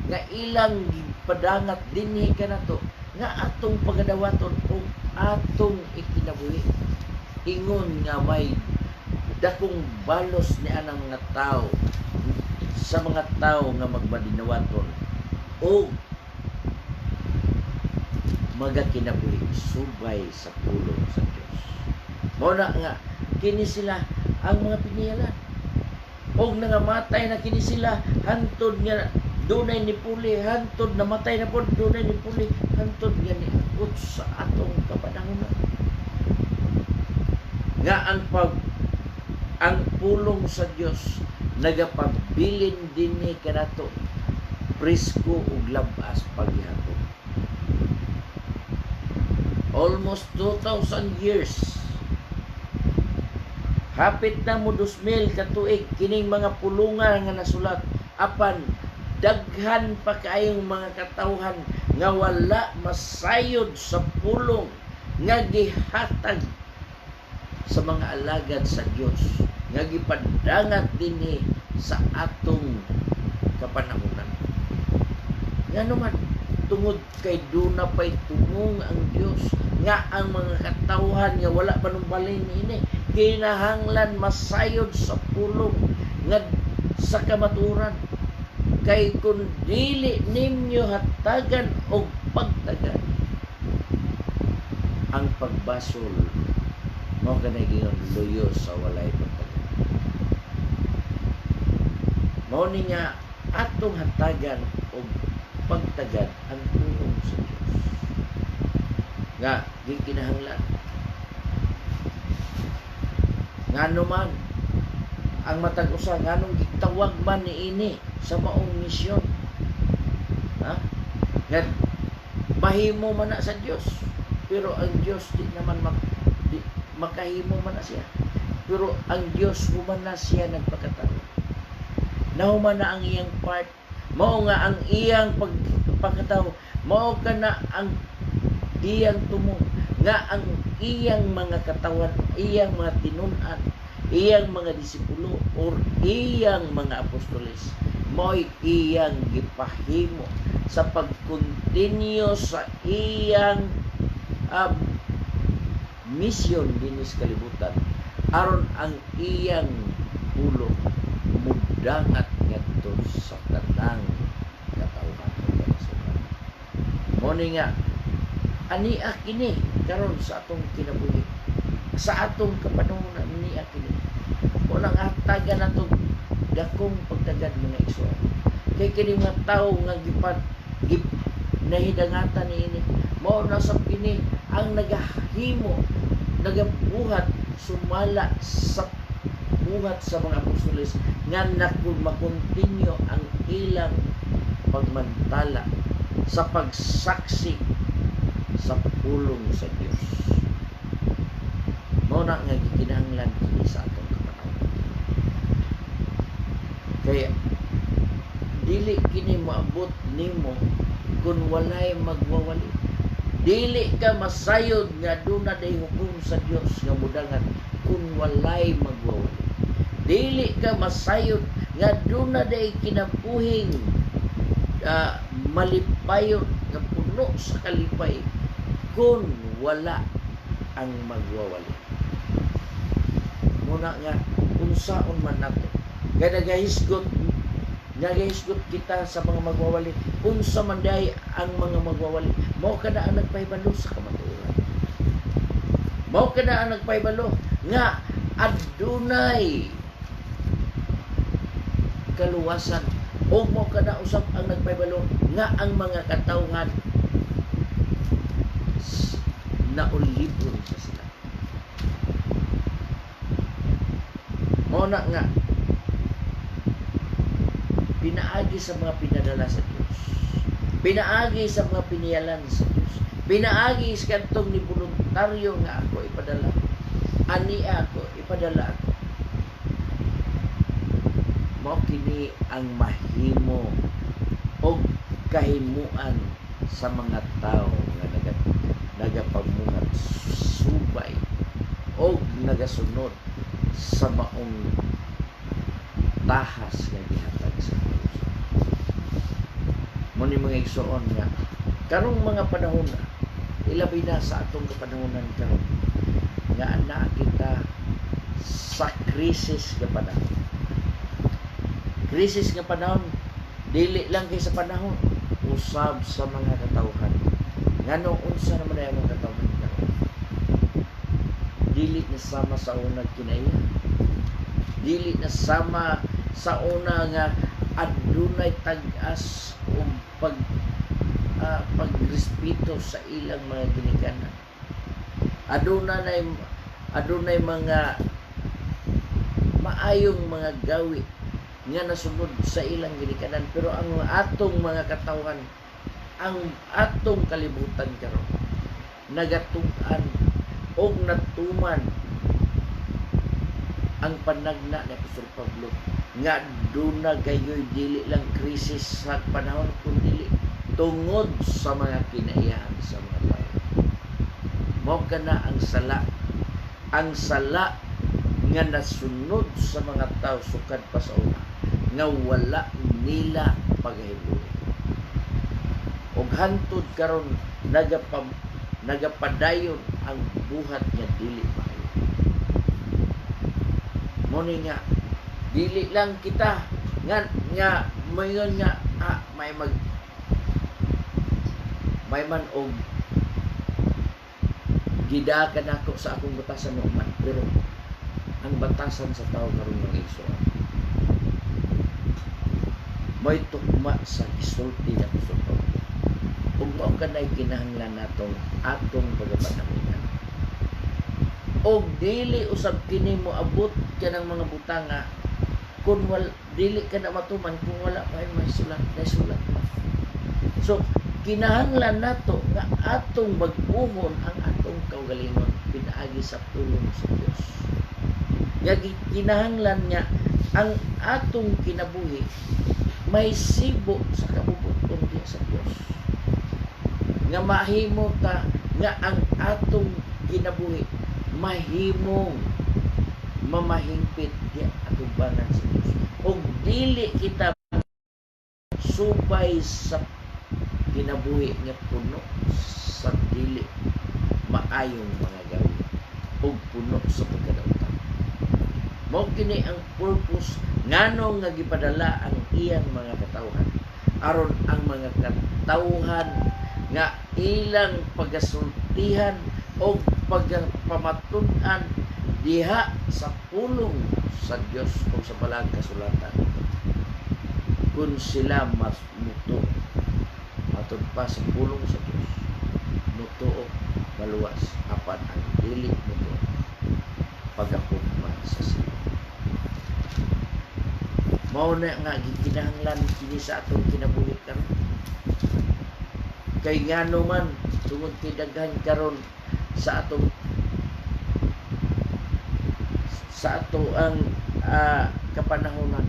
nga ilang gipadangat dinhi kanato nga atong pagadawaton o atong ikinabuhi. Ingon nga may dakong balos ni anang mga tao sa mga tao nga magmadinawaton o magakinabuhi subay sa pulong sa Dios. Mao na nga kini sila ang mga piniyalan. Og nangamatay na kini sila hantod nga dunay ni puli, hantod namatay na pod dunay ni puli, hantod nga niabot sa atong kapanahon. Nga ang pulong sa Dios nagapabilin dinhi kanato presko ug labas paghihapon. Almost 2,000 years. Hapit na mo 2,000 ka tuig kining mga pulungan nga nasulat apan daghan pa kaayong mga katawhan nga wala masayod sa pulong nga gihatag sa mga alagad sa Dios nga gipadangat dinhi sa atong kapanahunan. Nga naman tungod kay duna pay tumong ang Dios nga ang mga katawhan nga wala panumbalin ini kinahanglan masayod sa pulong nga sa kamaturan. Kay kung dili ninyo hatagan o pagtagan ang pagbasol mo kanayong luyo sa walay pagtagan. Mao ni nga atong hatagan o pagtagan ang pulong sa Dios nga gikinahanglan ngano man ang matag usa nganong gitawag man niini sa maong misyon. Ha? Nga mahimo man na sa Dios, pero ang Dios di naman makahimo man na siya. Pero ang Dios human na siya nagpakatao. Nahuman na ang iyang part, mao nga ang iyang pagpakatao, mao kana ang iyang tumong nga ang iyang mga katawan, iyang mga tinun-an, iyang mga disipulo or iyang mga apostoles mo'y iyang gipahimo sa pag-continue sa iyang mission dinis kalibutan aron ang iyang pulong mudangat ngadto sa tanang katawhan o kanasukan. Mo ni nga ania kini karon sa atong kinabuhi, sa atong kapanahon ania kini. Unang hatagan nato dakong pagtagad mga igsoon. Kay kini mga tawo nga nahidangatan niini mao na sa kini ang nagahimo nagabuhat sumala sa buhat sa mga apostoles nga makontinue ang ilang pagmantala sa pagsaksi sa pulong sa Dios. Mao na nga gikinahanglan kini sa atong kapanahon. Kaya dili kini maabot nimo kung walay magwawali. Dili ka masayod nga duna day hukom sa Dios nga mudangan kung walay magwawali. Dili ka masayod nga duna day kinabuhing malipayon nga puno sa kalipay kung wala ang magwawali. Muna nga unsaon man nato kaya nagahisgot kita sa mga magwawali. Unsa man day ang mga magwawali, mao kada ang nagpahibalo sa kamatuoran. Mao kada ang nagpahibalo nga adunay kaluwasan o mao kada usab ang nagpahibalo nga ang mga katawhan naulibon sa sila. Mao na nga pinaagi sa mga pinadala sa Diyos, pinaagi sa mga piniyalan sa Diyos, pinaagi sa kantong ni voluntaryo nga ako ipadala, ani ako ipadala ako. mao kini ang mahimo og kahimuan sa mga tao nga nagapamungat subay o nagasunod sa maong tahas nga gihatag sa Dios. Muni mga igsoon nga karong mga panahon na ilabi na sa atong kapanahonan karon nga ana kita sa krisis nga panahon. Krisis nga panahon dili lang kay sa panahon usab sa mga katawhan. Ngano unsa naman ay mga katawhan karon? Dili na sama sa unang kinaiya. Dili na sama sa una nga adunay tag-as o pagrespeto sa ilang mga ginikanan. Adunay mga maayong mga gawi nga nasunod sa ilang ginikanan, pero ang atong mga katawhan, ang atong kalibutan karon nagatug-an og natuman ang panagna ni Apostol Pablo nga duna gayoy dili lang krisis sa panahon kundi tungod sa mga kinaiyahan sa mga tao. Mao kana ang sala nga nasunod sa mga tao sukad pa sa una nga wala nila paghibuhi. Og hantod karon nagapadayon ang buhat nga dili maayo. Mo ni nga dili lang kita nga mayon nga may man og gidakan ako sa akong batasan man, pero ang batasan sa tao karon mga igsoon may tukma sa gisulti na Apostol. Ug mao kanay kinahanglan natong atong pagapanahunan. Og dili usab kini moabot kanang mga butanga kung dili ka na matuman kung wala pa may sulat pa. So kinahanglan nato nga atong mag-umon ang atong kaugalingon pinaagi sa tulong sa Dios. Yagi kinahanglan niya ang atong kinabuhi may sibo sa kabubuton diya sa Dios. Nga mahimo ta nga ang atong kinabuhi mahimong mamahingpit diya atong bangan sa Dios. Og dili kita subay sa kinabuhi nga puno sa dili maayong mga gawi ug puno sa pagkadautan. Mao kini ang purpose ngano nga gipadala ang iyang mga katawhan aron ang mga katawhan nga ilang pagasultihan o pagpamatud-an diha sa pulong sa Dios o sa balang kasulatan kung sila mas muto matod pa sa pulong sa Dios muto maluwas apan ang dili muto pagahugma sa sila. Mao na nga gikinahanglan kini sa atong kinabuhi karon. Kay ngano man tungod kay daghan karon sa ato ang kapanahonan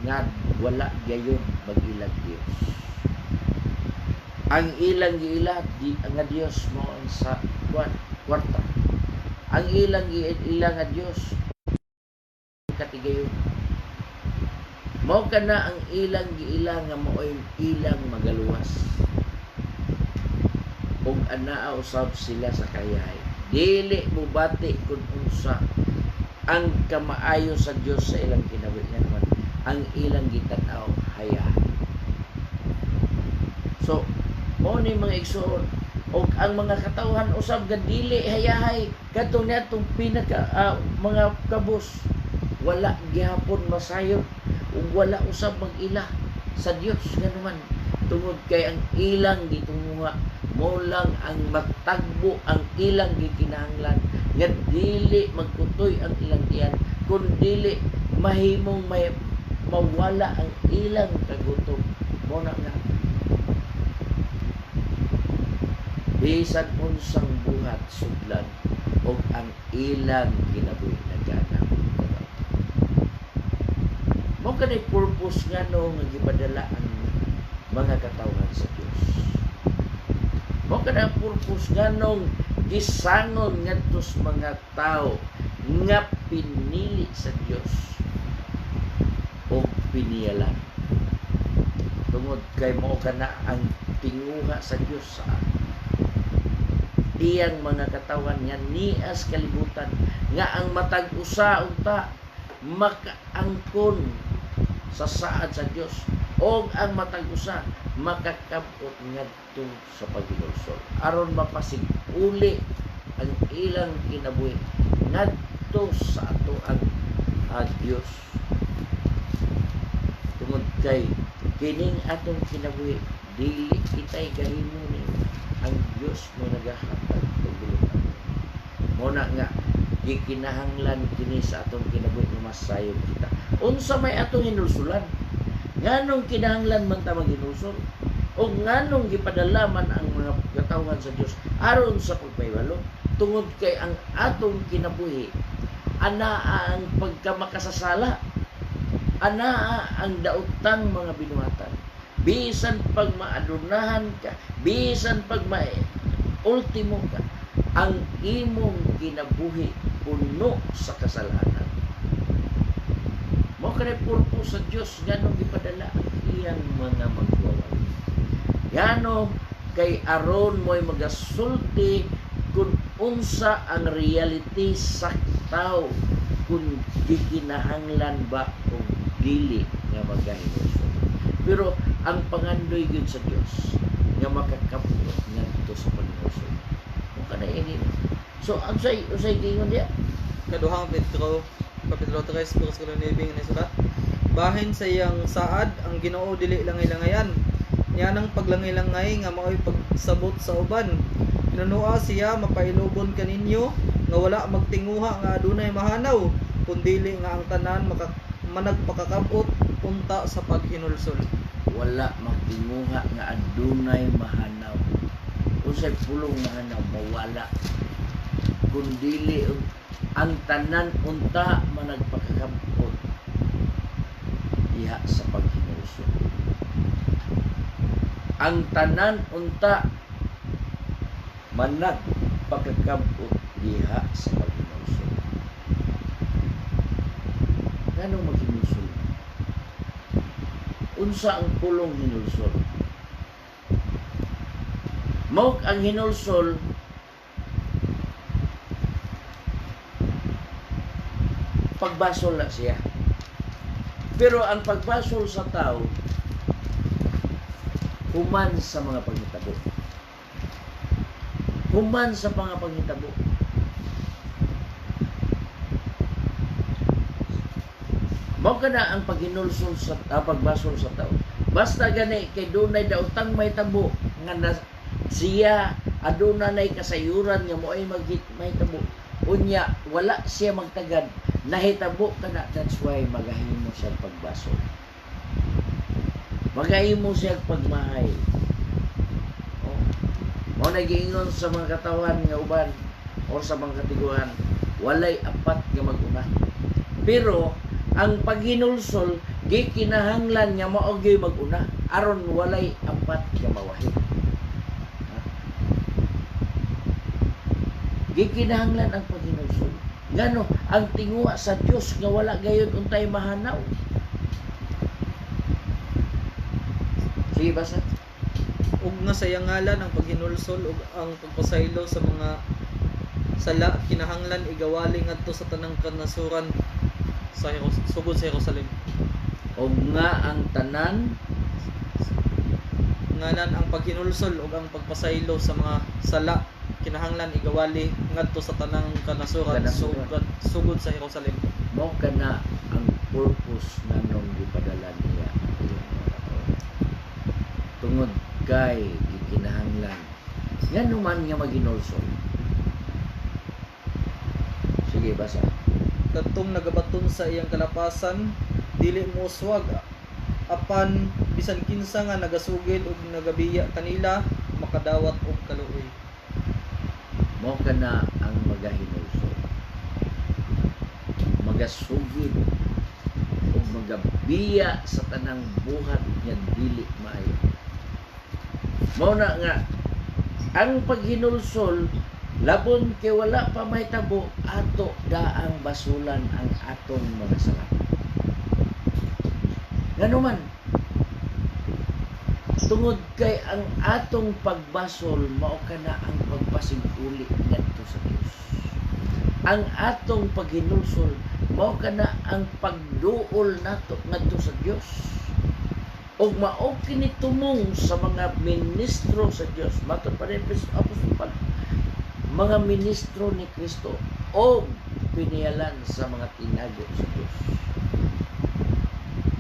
nga wala gayon mag-ilag Dios. Ang ilang giila nga Dios mo sa kwarta. Ang ilang nga Dios katigayon. Mao kana ang ilang giila nga maoy ilang magaluwas. Ug anaa usab sila sa kayahay. Dili mubati kun unsa ang kamaayo sa Dios sa ilang kinabuhi naman ang ilang gitanaw hayahay. So mao ni mga igsoon og ang mga katawhan usab nga dili hayahay kadto niadtong pinaka mga kabus wala gihapon masayod ug wala usab mag-ila sa Dios ganuman tungod kay ang ilang gitunguha mo lang ang matagbo ang ilang gikinahanglan nga dili magkutoy ang ilang tiyan kun dili mahimong mawala ang ilang kagutom mo na nga bisan unsang buhat sudlan og ang ilang kinabuhi nagana. Mao kanay purpose ngano nga gipadala ang mga katawhan sa Dios. Mao kanay purpose nganong gisangon ngadto sa mga tao nga pinili sa Dios o piniyalan. Tungod kay mao kana ang tinguha sa Dios sa iyang mga katawan nga nias kalibutan nga ang matag usa unta makaangkon sa saad sa Dios o ang matag usa makakabot ngadto sa paghinulsol aron mapasig-uli ang ilang kinabuhi ngadto sa ato ang Dios. Tungod kay kining atong kinabuhi dili kitay gahimo ni ang Dios mo nagahatag og bulungan. Muna nga gikinahanglan kini sa atong kinabuhi nga masayod kita. Unsa may atong hinulsulan? Nganong kinahanglan man ta maghinulsol? O nganong gipadala man ang mga katawhan sa Dios aron sa pagpaywalo? Tungod kay ang atong kinabuhi anaa ang pagkamakasasala, anaa ang daotang mga binuhatan. Bisan pag maadunahan ka, bisan pag ultimo ka, ang imong kinabuhi puno sa kasalanan. Mao kanay purpose sa Dios nganong gipadala ang iyang mga magwawali. Ngano kay aron mo'y magasulti kung unsa ang reality sa tao kung gikinahanglan ba o dili nga magahinulsol. Pero ang pangandoy gyud sa Dios nga makakabot ngadto sa paghinulsol. Mo kana ini. So ang usay gingon diya. Kaduhang Pedro kapitulo 3 bersikulo 9 nga sulat. Bahin sa iyang saad ang Ginoo dili langay-langayan. Niya nang paglangay-langay nga mao'y pagsabot sa uban. Pinunua siya mapailubon kaninyo nga wala magtinguha nga adunay mahanaw kundili nga ang tanan managpakakabot unta sa paghinulsol. Wala magtinguha nga adunay mahanaw. Unsay pulong mahanaw mawala. Kundili ang tanan unta managpakakabot diha sa paghinulsol. Ang tanan unta managpakakabot diha sa paghinulsol. Nganong maghinulsol? Unsa ang pulong hinulsol? Mao ang hinulsol pagbasol na siya. Pero ang pagbasol sa tao human sa mga panghitabo. Human sa mga panghitabo. Mao kana ang paghinulsol sa pagbasol sa tao. Basta gani kay dunay daotang may tabo nga siya adunay kasayuran nga moay mahitabo. Unya wala siya magtagad nahitabo kana, that's why magahimo siya pagbasol. Magahimo siya pagmahay. O nagiingon sa mga katawan nga uban o sa mga katiguan walay apat nga mag-una. Pero ang paghinulsol gikinahanglan nga mao gyud mag-una aron walay apat nga mawahi. Gikinahanglan ang paghinulsol. Ngano ang tinguha sa Dios nga wala gayon untay mahanaw. Sige basa. Ug nga sa iyang ngalan ang paghinulsol ug ang pagpasaylo sa mga sala kinahanglan igawali ngadto sa tanang kanasuran sa sugod sa Jerusalem. Og nga ang tanan ngalan ang paghinulsol ug ang pagpasaylo sa mga sala kinahanglan igawali ngadto sa tanang kanasuran sugod sa Jerusalem. Mao kana ang purpose nganong gipadala niya tungod kay gikinahanglan ngano man nga maghinulsol. Sige basa. Kadtong nagabaton sa iyang kalapasan dili mo uswag apan bisan kinsa nga nagasugid ug nagabiya kanila makadawat og kaluoy. Mao kana ang magahinulsol. Magasugid o magabiya sa tanang buhat nga dili maayo. Mao na nga ang paghinulsol labon kay wala pa may tabo ato daang basulan ang atong mga sala. Nganuman tungod kay ang atong pagbasol mao kana ang pagpasig-uli ngadto sa Dios. Ang atong paghinulsol mao kana ang pagduol nato ngadto sa Dios. Og mao kini tumong sa mga ministro sa Dios. Matod pa rin apostol Pablo, mga ministro ni Kristo o piniyalan sa mga tinago sa Dios.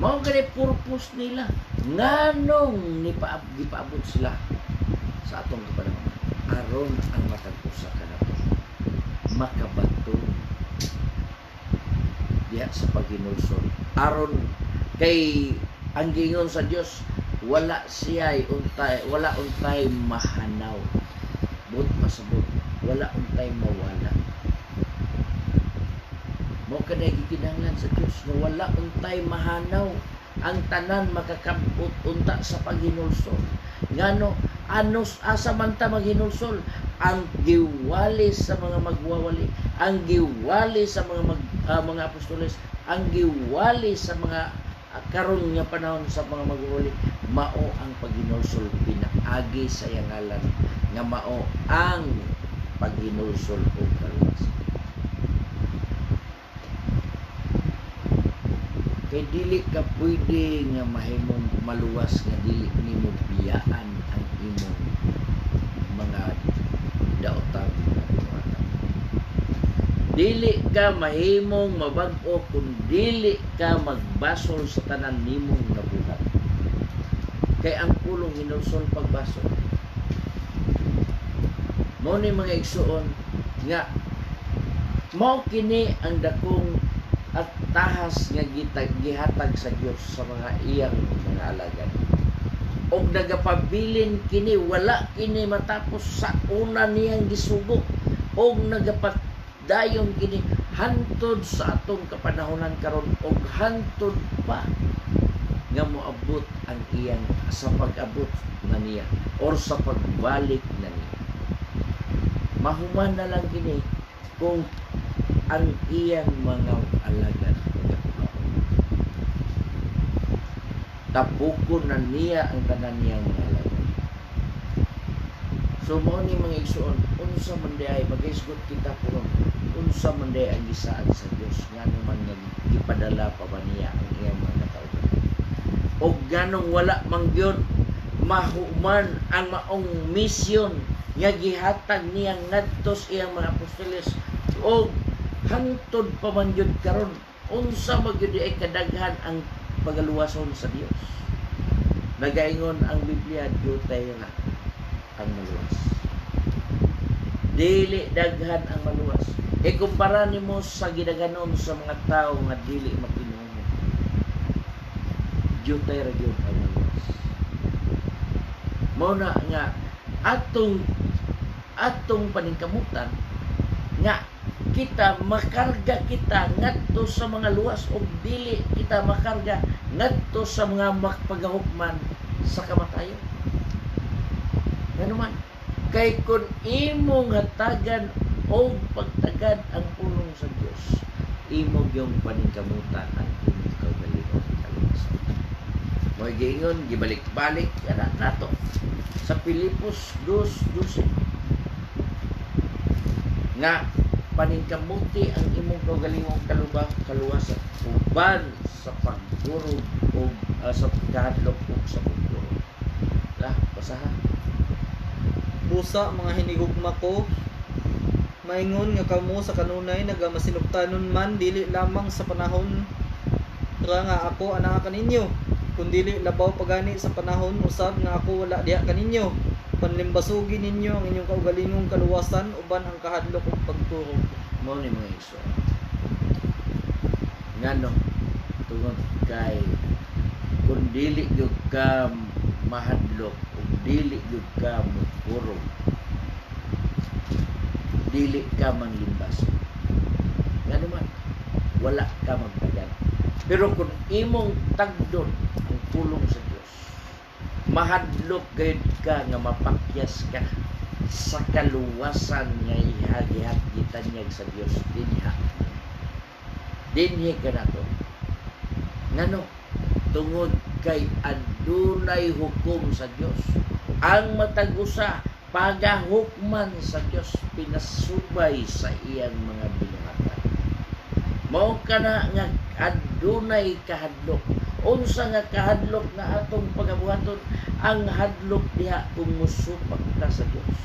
Mao gani purpose nila nganong gipaabot sila sa atong kapanahonan aron ang matag usa kanato makabaton diha sa paghinulsol aron kay ang gingon sa Dios wala wala untay mahanaw but pasabot wala untay mawala. Mao kada gikinahanglan sa Dios na wala untay mahanaw ang tanan makakabot unta sa paghinulsol. Ngano anos asa man ta maghinulsol ang giwali sa mga magwawali, ang giwali sa mga apostoles, ang giwali sa mga karon nga panahon sa mga magwawali, mao ang paghinulsol pinaagi sa iyang ngalan nga mao ang paghinulsol o kaluwas. Kay dili ka pwede nga mahimong maluwas nga dili nimo biyaan ang imong mga daotang katuwatan. Dili ka mahimong mabag-o kung dili ka magbasol sa tanan nimong nabuhat. Kay ang pulong hinulsol pagbasol. Mao ni mga igsuon nga mao kini ang dakong at tahas nga gihatag sa Dios sa mga iyang mga alagad. Og nagapabilin kini wala kini matapos sa una niyang gisugo og nagapadayon kini hantod sa atong kapanahonan karon og hantod pa nga moabot ang iyang sa pag-abot na niya or sa pagbalik na niya. Mahuman na lang kini kung ang iyang mga alagad tapukon na niya ang tanan niyang mga alagad. So mao ni mga igsuon unsa man diay magisgot kita puron unsa man diay ang gisaan sa Dios ngano man nga gipadala pa ba niya ang iyang mga katawhan og ganong wala man gyud mahuman ang maong misyon nga gihatag niya ngadto sa iyang mga apostoles og hantod pa man yun karon unsa magyud ay kadaghan ang pagaluwason sa Dios. Nagaingon ang Biblia dutay ra ang maluwas. Dili daghan ang maluwas. Ikumpara nimo sa gidaganon sa mga tao nga dili makinuha. Dutay ra gyud ang maluwas. Mao na nga atong paningkamutan nga kita makarga kita ngadto sa mga luwas o dili kita makarga ngadto sa mga makpagahukman sa kamatayon. Nganuman kay kun imong hatagan o pagtagad ang pulong sa Dios, imo gyung paningkamutan ang imong kaugalingon kaluwasan. Mo'y giingon gibalik-balik ana nato sa Pilipos 2:12 nga paningkamuti ang imong kaugalingong kaluwasan uban sa pagdurog o sa pagkahadlok o sa pagdurog. Basaha. Busa mga hinigugma ko, maingon nga kamo sa kanunay nagamasinugtanon man dili lamang sa panahon ra nga ako ana kaninyo, kundi labaw pagani sa panahon usab nga ako wala diha kaninyo. Panlimbasugin ninyo ang inyong kaugalingong kaluwasan uban ang kahadlok ug pagturog. Mao ni mga igsoon. Ngano tungod kay kun dili gyud ka mahadlok ug dili gyud ka magpurog, dili ka manlimbas. Ngano man wala ka magdagan. Pero kung imong tagdon ang pulong sa Dios, mahadlok gayud ka nga mapakyas ka sa kaluwasan nga ihagihagitan niya sa Dios dinhi ka na to. Ngano? Tungod kay adunay hukom sa Dios. Ang matag usa pagahukman sa Dios pinasubay sa iyang mga binuhatan. Mao kana nga adunay kahadlok. Unsa nga kahadlok nga atong pagabuhaton? Ang hadlok diha kung musupak ka sa Dios.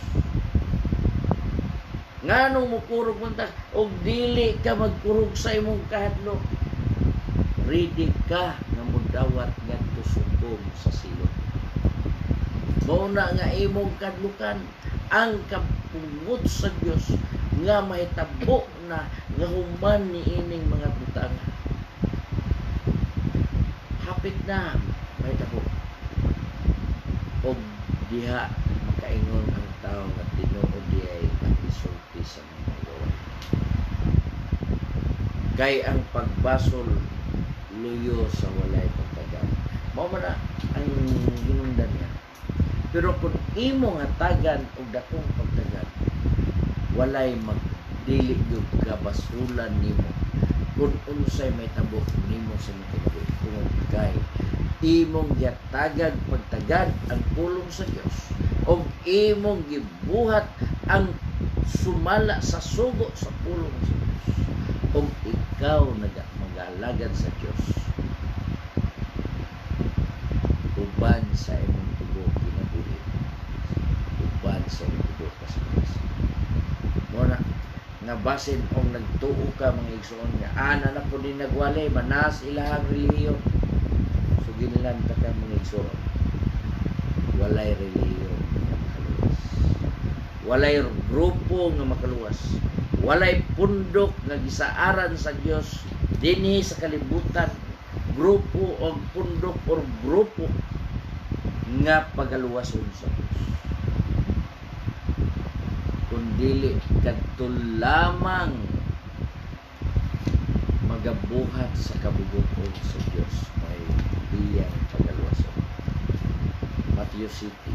Nganong mukurog man ta og dili ka magkurog sa imong kahadlok? Ready ka nga mudawat ngadto sukom sa silot. Mao na nga imong kadlukan ang kapungot sa Dios nga mahitabo na nga human ni ining mga butang. Hapit na mahitabo. Og diha makaingon ang tao nga tinuod diay pagsulti sa mga luwa. Kay ang pagbasol luyo sa walay pagtagan. Mao man ang hinungdan niya. Pero kung imo nga tagan og dakong pagtagan, walay magdili gyud kabasulan nimo. Kung unsay may tabo nimo sa kinabuhi, kung kay imong yatagag pagtagad ang pulong sa Dios og imong gibuhat ang sumala sa sugo sa pulong sa Dios. Kung ikaw mag-alagad sa Dios, uban sa imong tubo kinabuhi, uban sa imong tubo kasagasan. Muna nga basin kung nagtuo ka mga igsoon nga ana na po din nagwali manas ilahang relihiyon. So ginilan ta ka mga igsoon, walay relihiyon nga makaluwas, walay grupo nga makaluwas, walay pundok nga gisaaran sa Dios dinhi sa kalibutan, grupo o pundok or grupo nga pagaluwason sa Dios. Kundili kadto lamang magabuhat sa kabubuton sa Dios may iyang pagaluwason. Matthew City.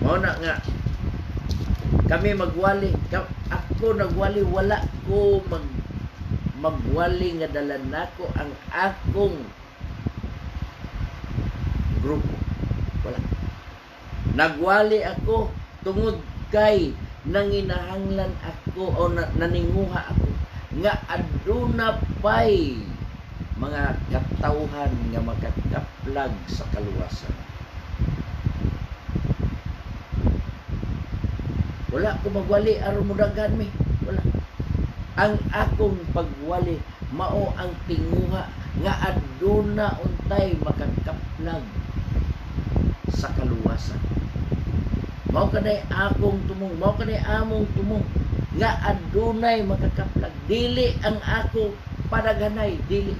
Mao na nga kami magwali, ako nagwali, wala ko magwali nga dalan nako ang akong grupo. Wala. Nagwali ako tungod kay nanginahanglan ako o naninguha ako nga aduna pay mga katawhan nga makakaplag sa kaluwasan. Wala ko magwali aron mudagan mi. Wala. Ang akong pagwali mao ang tinguha nga aduna untay makakaplag sa kaluwasan. Mao kanay akong tumong, mao kanay among tumong nga adunay makakaplag. Dili ang ako padaghanay, dili.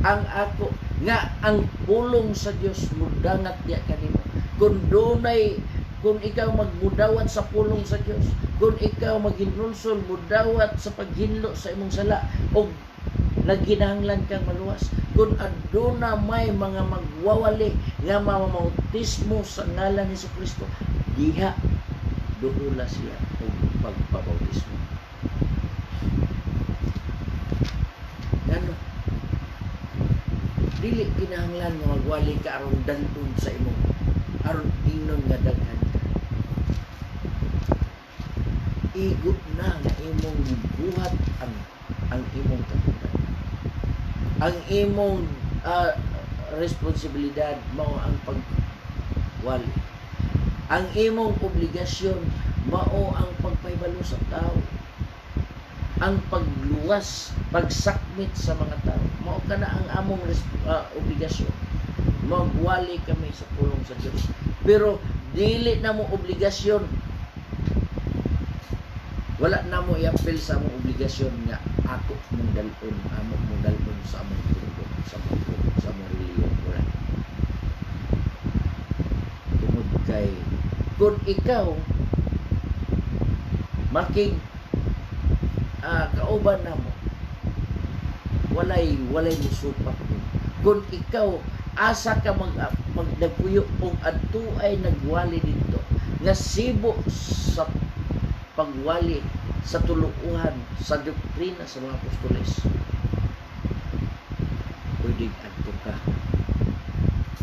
Ang ako nga ang pulong sa Dios mudangat diya kanimo. Kung ikaw magmudawat sa pulong sa Dios, kung ikaw maghinulsol mudawat sa paghinlo sa imong sala o nagginahanglan kang maluwas, kung aduna may mga magwawali nga mamamautismo sa ngalan ni Jesucristo, diha duula siya og pagpabautismo. Ano? Dili kinahanglan nga magwali ka aron danton sa imong aron inon nga daghan. Igot na nga imong buhat ang imong katugan. Ang imong responsibilidad mao ang pagwali. Ang imong obligasyon mao ang pagpaybalo sa tao. Ang pagluwas, pagsakmit sa mga tao. Mao kana ang among obligasyon. Magwali kami sa pulong sa Dios. Pero dili na mo obligasyon. Wala na mo i-appeal sa among obligasyon nga ako mong dalon, amo mong dalon sa among grupo, sa among reliyon. Wala. Tungod kay kung ikaw kauban na mo walay musupak mo. Kung ikaw asa ka magdagpuyo og adto ay nagwali dito nga sibo sa pagwali sa tuluuhan sa doktrina sa mga apostoles, pwede adto ka.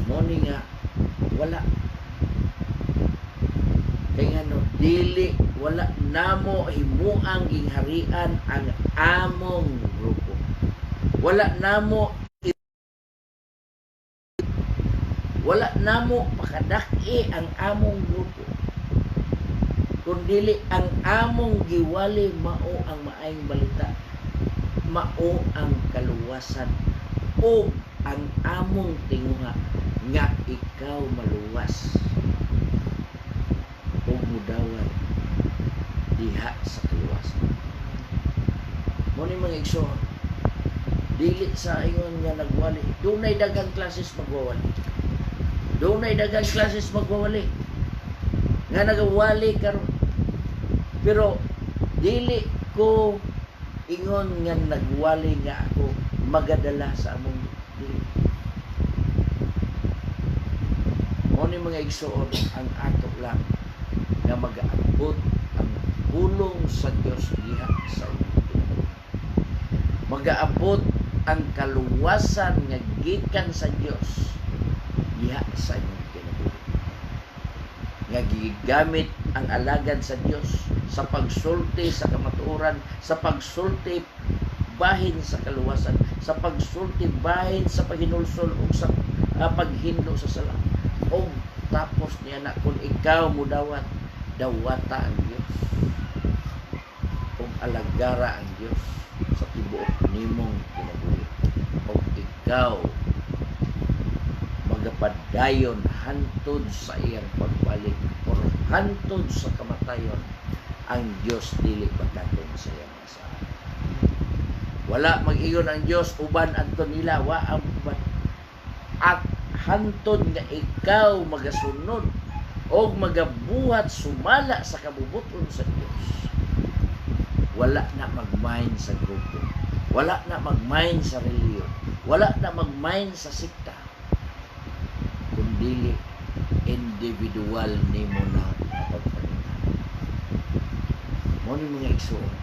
Moni nga wala kay ngano dili wala namo himuang gingharian ang among grupo. Wala namo pakadaki ang among grupo. Kundili ang among giwali mao ang maayong balita, mao ang kaluwasan o ang among tinguha nga ikaw maluwas o mudawat diha sa kaluwasan. Mo ni mga igsoon, dili sa ingon nga nagwali, dunay daghang klases magwawali. Dunay daghang klases magwawali nga nagawali karon. Pero dili ko ingon nga nagwali nga ako magadala sa among dili. Mo ni mga igsoon, ang ato lang nga mag-aabot ang pulong sa Dios diha sa inyo. Mag-aabot ang kaluwasan nga gikan sa Dios diha sa inyong kinabuhi. Nga gigamit ang alagad sa Dios sa pagsulti sa kamatuoran, sa pagsulti bahin sa kaluwasan, sa pagsulti bahin sa paghinulsol o sa paghindo sa sala. O tapos niya na kung ikaw mudawat, dawata ang Dios o alagara ang Dios sa tibuok nimong kinabuhi. O ikaw magapadayon hantod sa iyang pagbalik o hantod sa kamatayon, ang Dios dili pagkaton sa iyang asahan. Wala mag-iyon ang Dios uban adto nila, wa ang uban. At hantod nga ikaw magasunod o magabuhat sumala sa kabubuton sa Dios, wala na magmain sa grupo, wala na magmain sa reliyon, wala na magmain sa sikta, kundili individual nimo na pagpaningan. Mo ni mga igsoon,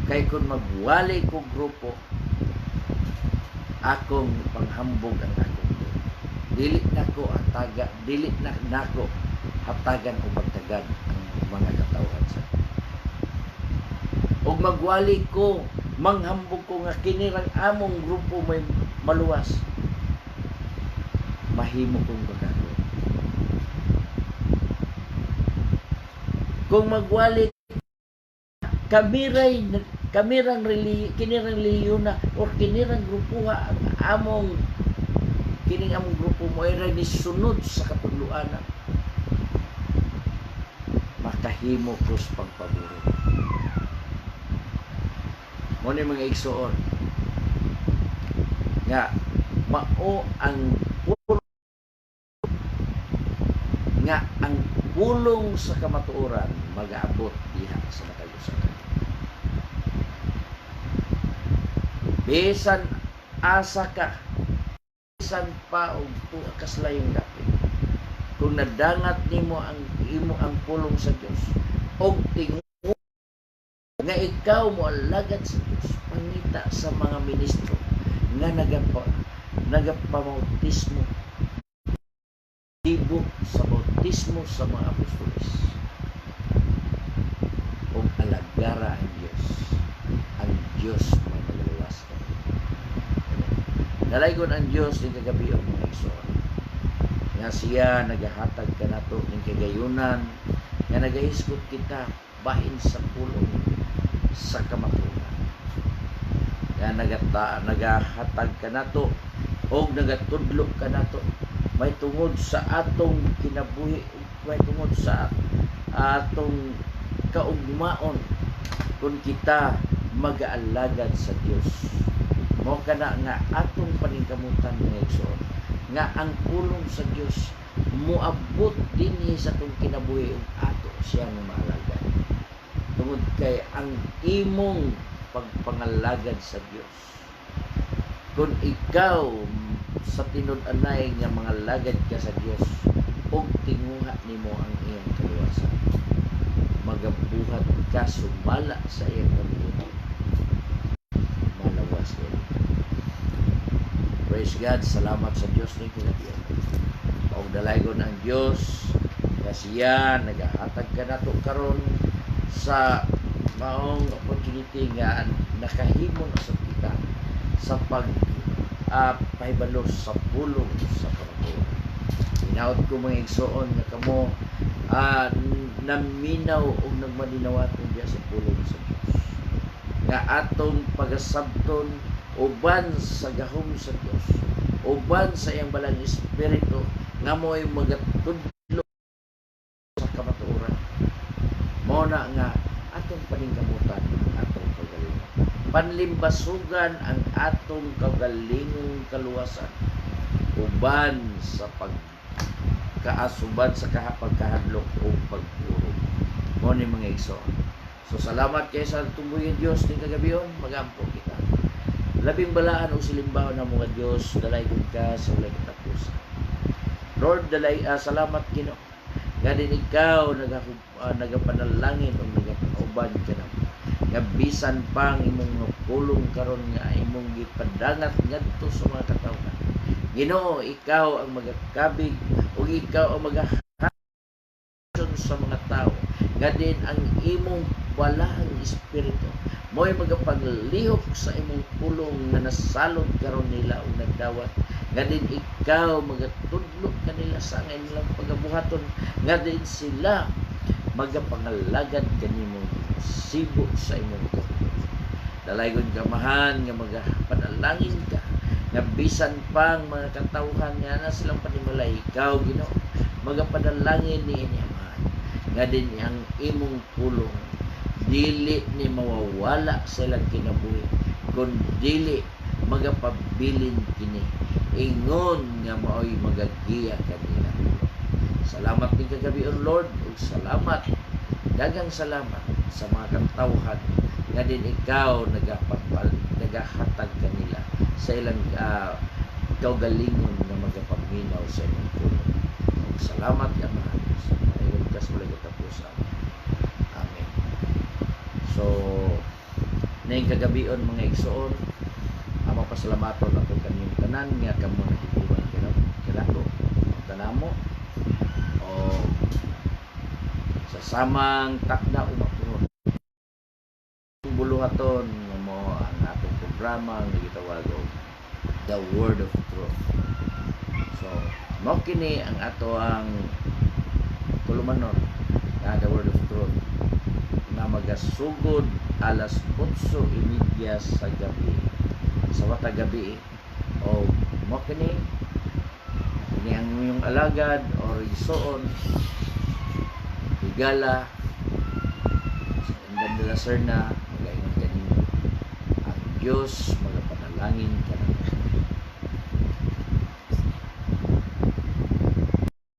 kay kung magwali ko grupo, akong panghambog ang akong grupo. Dili nako hataga, dili na nako hatagan o magtagan ang mga katawhan sa og magwali ko, manghambog ko nga kinirang among grupo may maluwas, mahimo kong bagago. Kung magwali kinirang reliyon na o kinirang grupuha ang among kining among grupo mo ay ni sunod sa kapudluanan, makahimo ko sa pagpaburo. Mo ni mga igsoon nga mao ang nga ang pulong sa kamatuoran mag-aabot diha sa matag usa. Bisan asa ka, bisan pa og tuwa kaslayong dapit, kung nadangat nimo ang imo ang pulong sa Dios og tinguha nga ikaw mo alagad sa Dios, pangita sa mga ministro nga nagapamautismo, tibok sa bautismo sa mga apostoles, o alagara ang Diyos may nagluwas ka. Nalaygon ang Diyos ng kagabi ang mga igsoon, nga siya nagahatag ka nato ng kagayunan, nga nagahiskot kita bahin sa pulong sa kamatuoran, nga nagahatag ka nato o nagatudlo ka nato may tungod sa atong kinabuhi, may tungod sa atong kaugmaon kung kita mag-aalagad sa Dios. Mao kana nga atong paningkamutan nga igsoon, nga ang pulong sa Dios muabot dinhi sa atong kinabuhi ug ato siyang maalagad. Tungod kay ang imong pagpangalagad sa Dios. Kung ikaw sa tinud-anay nga mga lagad ka sa Dios, og tinguha nimo ang iyang kaluwasan, magabuhat ka sumala sa iyang kaluwasan, malawas din. Praise God, salamat sa Dios ni kinabiyan. Og dalaygon ang Dios nga siya nagahatag ka nato karon sa maong opportunity nga nakahimo na sa kita sa pahibalos sa pulong sa panahon. Hinaot ko mga igsoon nga kamo naminaw o nagmalinawaton diya sa pulong sa Dios. Nga atong pagasabton uban sa gahom sa Dios, uban sa iyang balang espiritu nga mo'y magatudlo sa kamatuoran. Mao na nga atong paningkamutan ang atong kagalingon. Panlimbasugan ang atong kagalingong kaluwasan uban sa pagkaasuban sa pagkahadlok o pagpuro. Mao ni mga igsoon. So salamat kay sa tumbuyan Dios ning kagabion, magampo kita. Labing balaan o silimbaho ng mga Dios, dalaygon ka sa walay katapusan. Lord, salamat Ginoo. Nga din ikaw nagapanalangin o nagapauban ka na. Nga bisan pang imong pulong karon nga imong gipadangat ngadto sa mga katawhan. Ginoo, ikaw ang magakabig o ikaw ang sa mga tao. Nga din ang imong walahang espiritu mo'y magapaglihok sa imong pulong nga nasalod karon nila o nagdawat. Nga din ikaw magatudlo kanila sa ilang pagabuhaton. Nga din sila magapangalagad kanimo sibo sa imong kapuloy. Dalaygon kamahan nga magapanalangin ka nga bisan pang mga katawhan nga na silang panimalay, ikaw Ginoo magapanalangin ni Amahan. Nga din ang imong pulong dili ni mawawala sa ilang kinabuhi, kun dili magapabilin kini ingon nga mao'y magagiya kanila. Salamat ni kagabion Lord, ug salamat, dagang salamat sa mga katawhan nga din ikaw nagahatag kanila sa ilang kaugalingon nga magapaminaw sa inyong pulong. Salamat Amahan sa mga kasulay katapusan. Amen. So, ning kagabion mga igsoon, ang pasalamaton ako kanyang tanan nga kamo nakituman kinato tanamo o sa samang takda umapuron buluhaton nga mo ang atong programa nga gitawag og The Word of Truth. So, mao kini ang ato ang tulumanon nga The Word of Truth na magasugod alas 8:30 sa gabi sa wata gabi o mo kini ang iyong alagad o igsoon higala sa Serna magaingon kanimo ang Dios magapanalangin ka